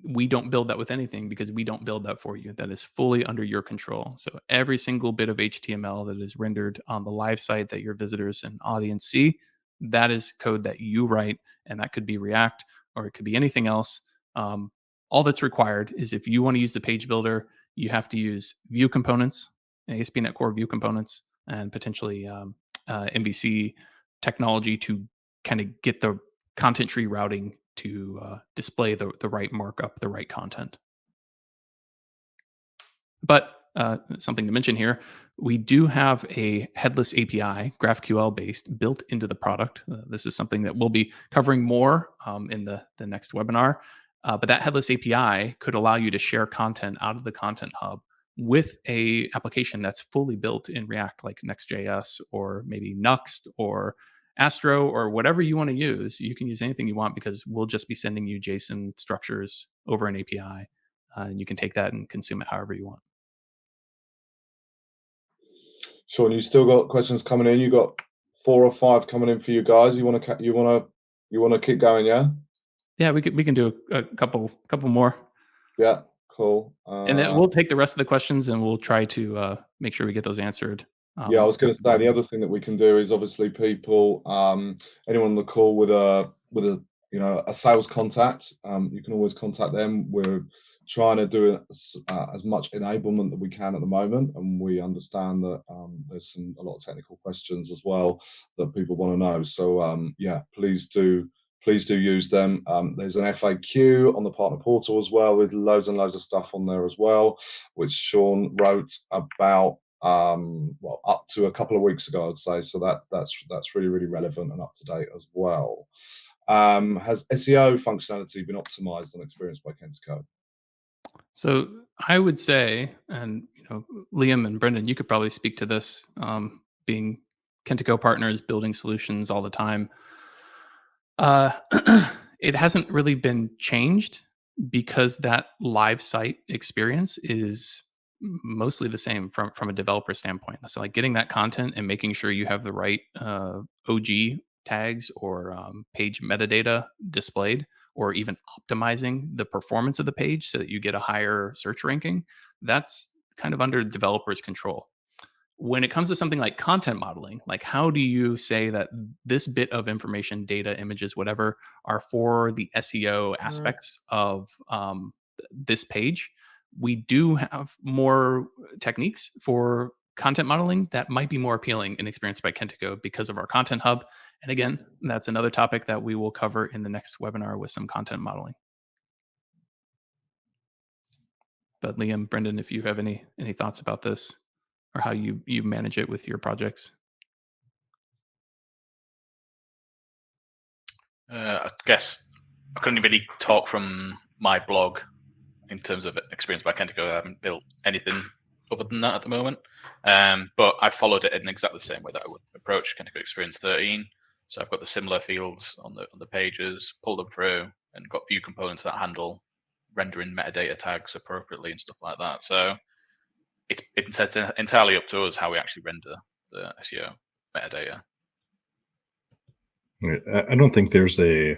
we don't build that with anything because we don't build that for you. That is fully under your control. So every single bit of HTML that is rendered on the live site that your visitors and audience see, that is code that you write, and that could be React or it could be anything else. All that's required is if you want to use the page builder, you have to use view components, ASP.NET Core view components, and potentially MVC technology to kind of get the content tree routing to display the right markup, the right content. But something to mention here, we do have a headless API, GraphQL based, built into the product. This is something that we'll be covering more in the next webinar. But that headless API could allow you to share content out of the Content Hub with a application that's fully built in React, like Next.js or maybe Nuxt or Astro or whatever you want to use. You can use anything you want because we'll just be sending you JSON structures over an API, and you can take that and consume it however you want. Sean, you still got questions coming in. You got 4 or 5 coming in for you guys. You want to keep going, yeah? Yeah, we can do a couple more. Yeah, cool. And then we'll take the rest of the questions and we'll try to make sure we get those answered. Yeah, I was going to say the other thing that we can do is obviously people, anyone on the call with a sales contact, you can always contact them. We're trying to do as much enablement that we can at the moment, and we understand that there's a lot of technical questions as well that people want to know. So yeah, please do use them. There's an FAQ on the partner portal as well with loads and loads of stuff on there as well, which Sean wrote about well, up to a couple of weeks ago, I'd say. So that's really, really relevant and up to date as well. Has SEO functionality been optimized on Xperience by Kentico? So I would say, and Liam and Brenden, you could probably speak to this, being Kentico partners, building solutions all the time. It hasn't really been changed because that live site experience is mostly the same from a developer standpoint. So like getting that content and making sure you have the right OG tags or page metadata displayed, or even optimizing the performance of the page so that you get a higher search ranking, that's kind of under developers' control. When it comes to something like content modeling, like how do you say that this bit of information, data, images, whatever, are for the SEO aspects of this page? We do have more techniques for content modeling that might be more appealing in Xperience by Kentico because of our Content Hub. And again, that's another topic that we will cover in the next webinar with some content modeling. But Liam, Brenden, if you have any thoughts about this or how you manage it with your projects. I guess I couldn't really talk from my blog in terms of Xperience by Kentico. I haven't built anything other than that at the moment. But I followed it in exactly the same way that I would approach Kentico Xperience 13. So I've got the similar fields on the pages, pull them through, and got view components that handle rendering metadata tags appropriately and stuff like that. So it's entirely up to us how we actually render the SEO metadata. I don't think there's a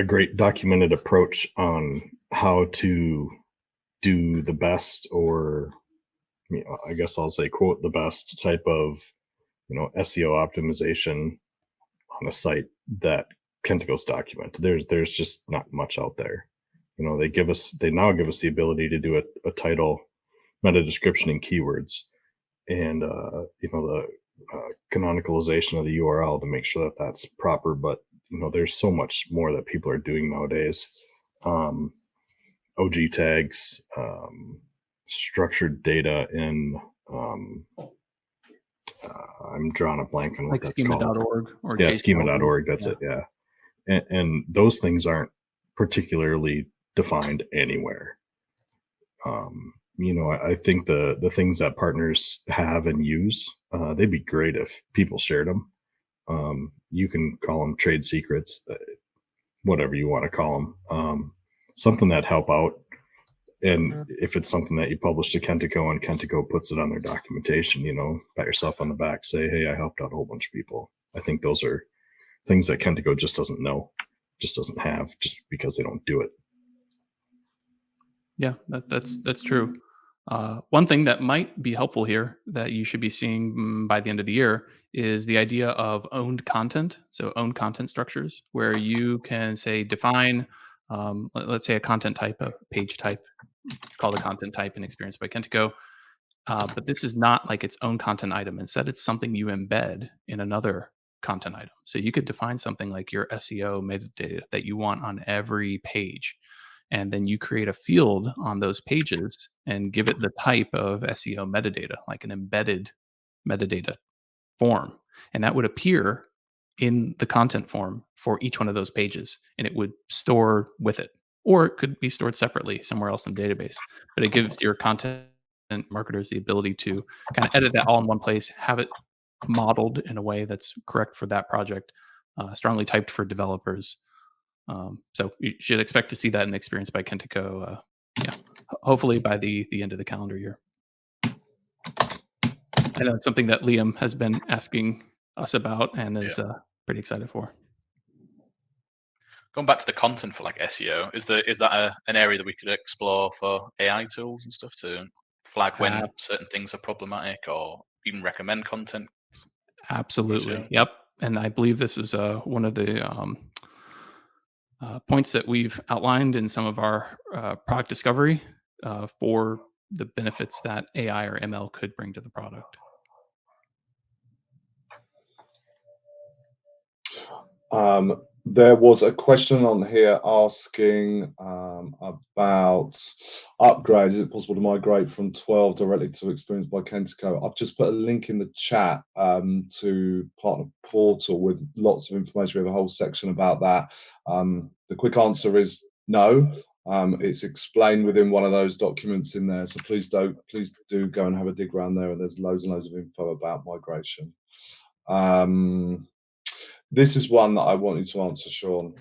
great documented approach on how to do the best or I guess I'll say, quote, the best type of, SEO optimization on a site that Kentico's document. There's just not much out there. They now give us the ability to do a title, meta description, and keywords, and the canonicalization of the URL to make sure that that's proper. But there's so much more that people are doing nowadays. OG tags, structured data in I'm drawing a blank on what that's called. schema.org or schema.org. That's it. Yeah. And those things aren't particularly defined anywhere. I think the things that partners have and use, they'd be great if people shared them. You can call them trade secrets, whatever you want to call them. Something that help out. And if it's something that you publish to Kentico and Kentico puts it on their documentation, pat yourself on the back, say, hey, I helped out a whole bunch of people. I think those are things that Kentico just doesn't know, just doesn't have, just because they don't do it. Yeah, that's true. One thing that might be helpful here that you should be seeing by the end of the year is the idea of owned content. So owned content structures where you can say define, let's say a content type, a page type. It's called a content type in Xperience by Kentico. But this is not like its own content item. Instead, it's something you embed in another content item. So you could define something like your SEO metadata that you want on every page. And then you create a field on those pages and give it the type of SEO metadata, like an embedded metadata form. And that would appear in the content form for each one of those pages. And it would store with it. Or it could be stored separately somewhere else in the database. But it gives your content marketers the ability to kind of edit that all in one place, have it modeled in a way that's correct for that project, strongly typed for developers. So you should expect to see that in Xperience by Kentico, hopefully by the end of the calendar year. I know it's something that Liam has been asking us about and is pretty excited for. Going back to the content for like SEO, is that an area that we could explore for AI tools and stuff to flag when certain things are problematic or even recommend content? Absolutely. Yep. And I believe this is one of the points that we've outlined in some of our product discovery for the benefits that AI or ML could bring to the product. There was a question on here asking about upgrades. Is it possible to migrate from 12 directly to Xperience by Kentico? I've just put a link in the chat to Partner Portal with lots of information. We have a whole section about that. The quick answer is no. It's explained within one of those documents in there. So please do go and have a dig around there. And there's loads and loads of info about migration. This is one that I want you to answer, Sean.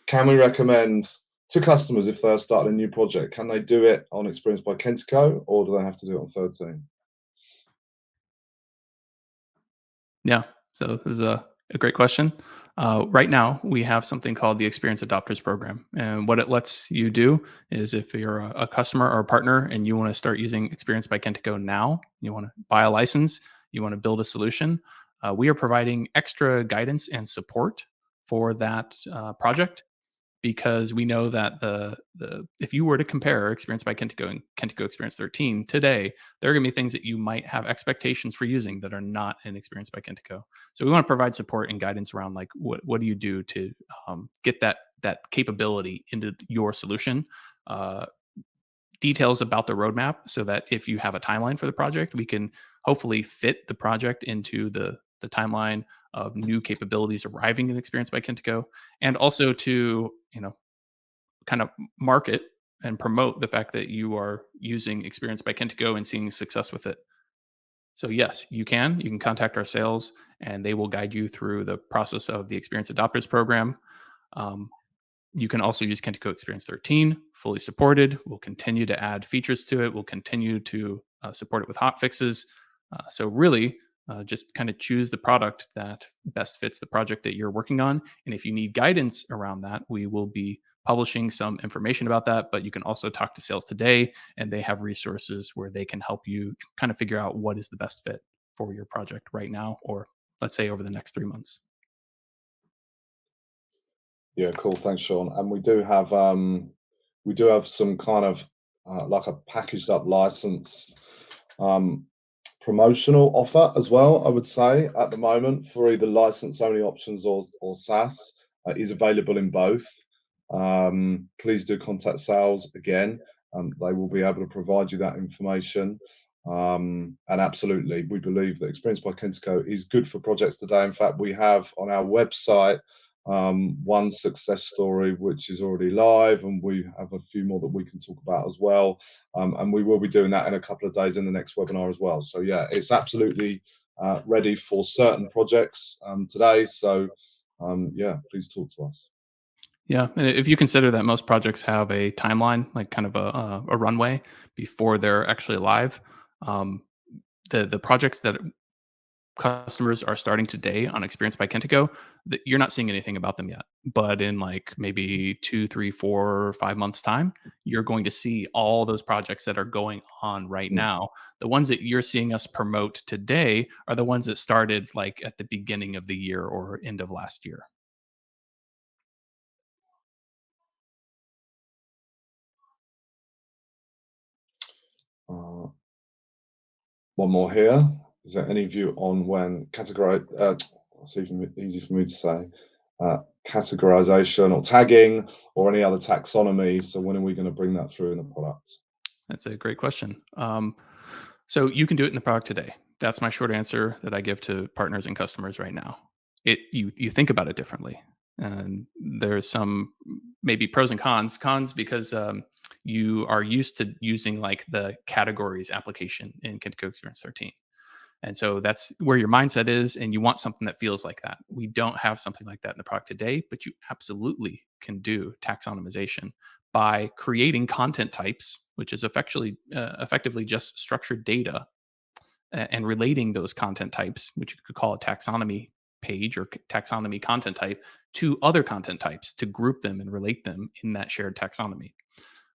Can we recommend to customers if they're starting a new project, can they do it on Xperience by Kentico or do they have to do it on 13? Yeah, so this is a great question. Right now, we have something called the Xperience Adopters Program. And what it lets you do is if you're a customer or a partner and you want to start using Xperience by Kentico now, you want to buy a license, you want to build a solution, we are providing extra guidance and support for that project because we know that if you were to compare Xperience by Kentico and Kentico Xperience 13 today, there are going to be things that you might have expectations for using that are not in Xperience by Kentico. So we want to provide support and guidance around like what do you do to get that capability into your solution. Details about the roadmap so that if you have a timeline for the project, we can hopefully fit the project into the timeline of new capabilities arriving in Xperience by Kentico, and also to kind of market and promote the fact that you are using Xperience by Kentico and seeing success with it. So yes, you can contact our sales and they will guide you through the process of the Xperience Adopters Program. You can also use Kentico Xperience 13, fully supported. We'll continue to add features to it. We'll continue to support it with hot fixes. So really, just kind of choose the product that best fits the project that you're working on. And if you need guidance around that, we will be publishing some information about that, but you can also talk to Sales Today, and they have resources where they can help you kind of figure out what is the best fit for your project right now, or let's say over the next 3 months. Yeah, cool. Thanks, Sean. And we do have some kind of like a packaged up license promotional offer as well, I would say, at the moment for either license only options or SaaS. Is available in both. Please do contact sales again. They will be able to provide you that information. And absolutely, we believe that Xperience by Kentico is good for projects today. In fact, we have on our website one success story which is already live, and we have a few more that we can talk about as well. And we will be doing that in a couple of days in the next webinar as well. So yeah, it's absolutely ready for certain projects today. So yeah, please talk to us. Yeah, and if you consider that most projects have a timeline, like kind of a runway before they're actually live, the projects that customers are starting today on Xperience by Kentico, that you're not seeing anything about them yet. But in like maybe 2, 3, 4, 5 months time, you're going to see all those projects that are going on right now. The ones that you're seeing us promote today are the ones that started like at the beginning of the year or end of last year. One more here. Is there any view on when categorize? It's even easy for me to say. Categorization or tagging or any other taxonomy. So when are we going to bring that through in the product? That's a great question. So you can do it in the product today. That's my short answer that I give to partners and customers right now. You think about it differently, and there's some maybe pros and cons. Cons because you are used to using like the categories application in Kentico Xperience 13. And so that's where your mindset is, and you want something that feels like that. We don't have something like that in the product today, but you absolutely can do taxonomization by creating content types, which is effectively just structured data, and relating those content types, which you could call a taxonomy page or taxonomy content type, to other content types to group them and relate them in that shared taxonomy.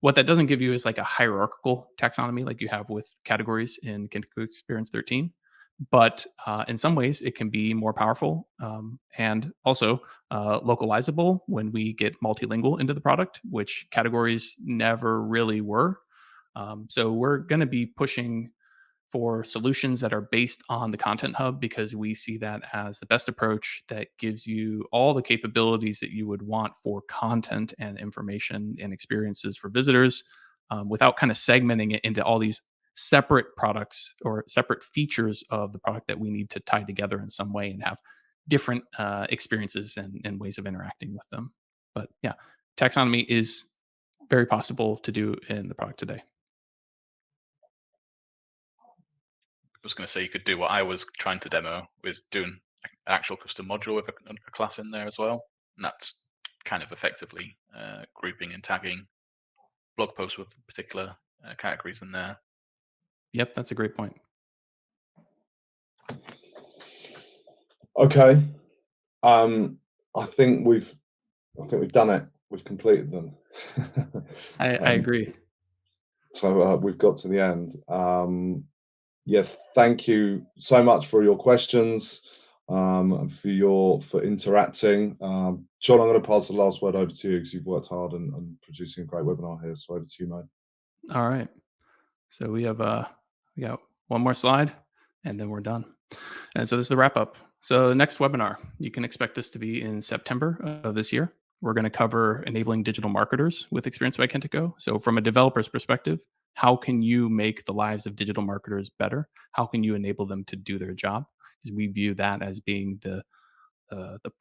What that doesn't give you is like a hierarchical taxonomy like you have with categories in Kentico Xperience 13. But in some ways, it can be more powerful and also localizable when we get multilingual into the product, which categories never really were. So we're going to be pushing for solutions that are based on the Content Hub because we see that as the best approach that gives you all the capabilities that you would want for content and information and experiences for visitors without kind of segmenting it into all these separate products or separate features of the product that we need to tie together in some way and have different experiences and ways of interacting with them. But yeah, taxonomy is very possible to do in the product today. I was going to say you could do what I was trying to demo, was doing an actual custom module with a class in there as well. And that's kind of effectively grouping and tagging blog posts with particular categories in there. Yep, that's a great point. Okay. I think we've done it. We've completed them. I agree. So we've got to the end. Yeah, thank you so much for your questions and for interacting. Sean, I'm going to pass the last word over to you because you've worked hard and producing a great webinar here. So over to you, mate. All right. So we got one more slide, and then we're done. And so this is the wrap up. So the next webinar, you can expect this to be in September of this year. We're going to cover enabling digital marketers with Xperience by Kentico. So from a developer's perspective, how can you make the lives of digital marketers better? How can you enable them to do their job? Because we view that as being the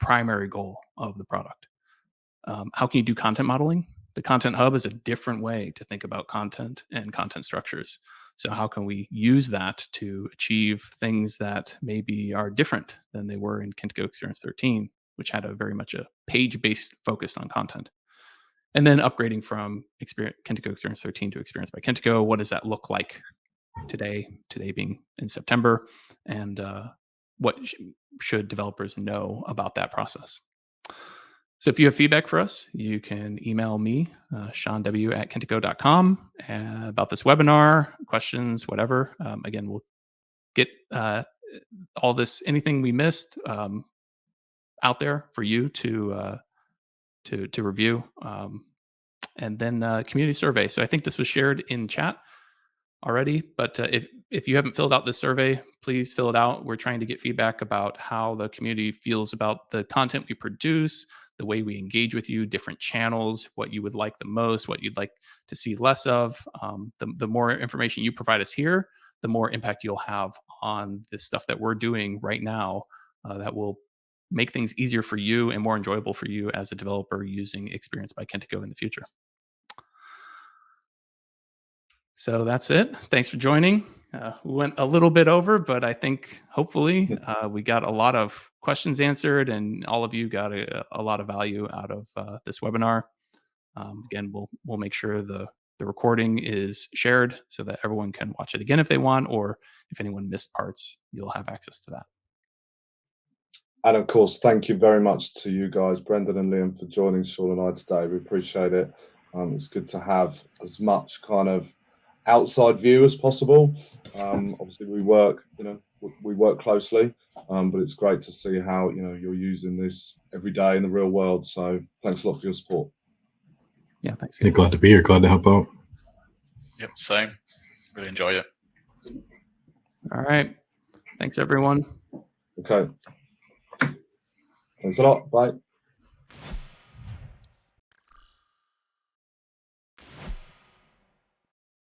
primary goal of the product. How can you do content modeling? The Content Hub is a different way to think about content and content structures. So how can we use that to achieve things that maybe are different than they were in Kentico Xperience 13, which had a very much a page-based focus on content? And then upgrading from Kentico Xperience 13 to Xperience by Kentico, what does that look like today being in September? And what should developers know about that process? So if you have feedback for us, you can email me, seanw@kentico.com, about this webinar, questions, whatever. Again, we'll get all this, anything we missed, out there for you to review. And then community survey. So I think this was shared in chat already, but if you haven't filled out this survey, please fill it out. We're trying to get feedback about how the community feels about the content we produce, the way we engage with you, different channels, what you would like the most, what you'd like to see less of. The more information you provide us here, the more impact you'll have on this stuff that we're doing right now that will make things easier for you and more enjoyable for you as a developer using Xperience by Kentico in the future. So that's it. Thanks for joining. We went a little bit over, but I think hopefully we got a lot of questions answered, and all of you got a lot of value out of this webinar. Again, we'll make sure the recording is shared so that everyone can watch it again if they want, or if anyone missed parts, you'll have access to that. And of course, thank you very much to you guys, Brenden and Liam, for joining Sean and I today. We appreciate it. It's good to have as much kind of outside view as possible. Obviously, we work closely, but it's great to see how you're using this every day in the real world. So thanks a lot for your support. Yeah, thanks. Yeah, glad to be here. Glad to help out. Yep, same. Really enjoy it. All right. Thanks, everyone. Okay. Thanks a lot. Bye.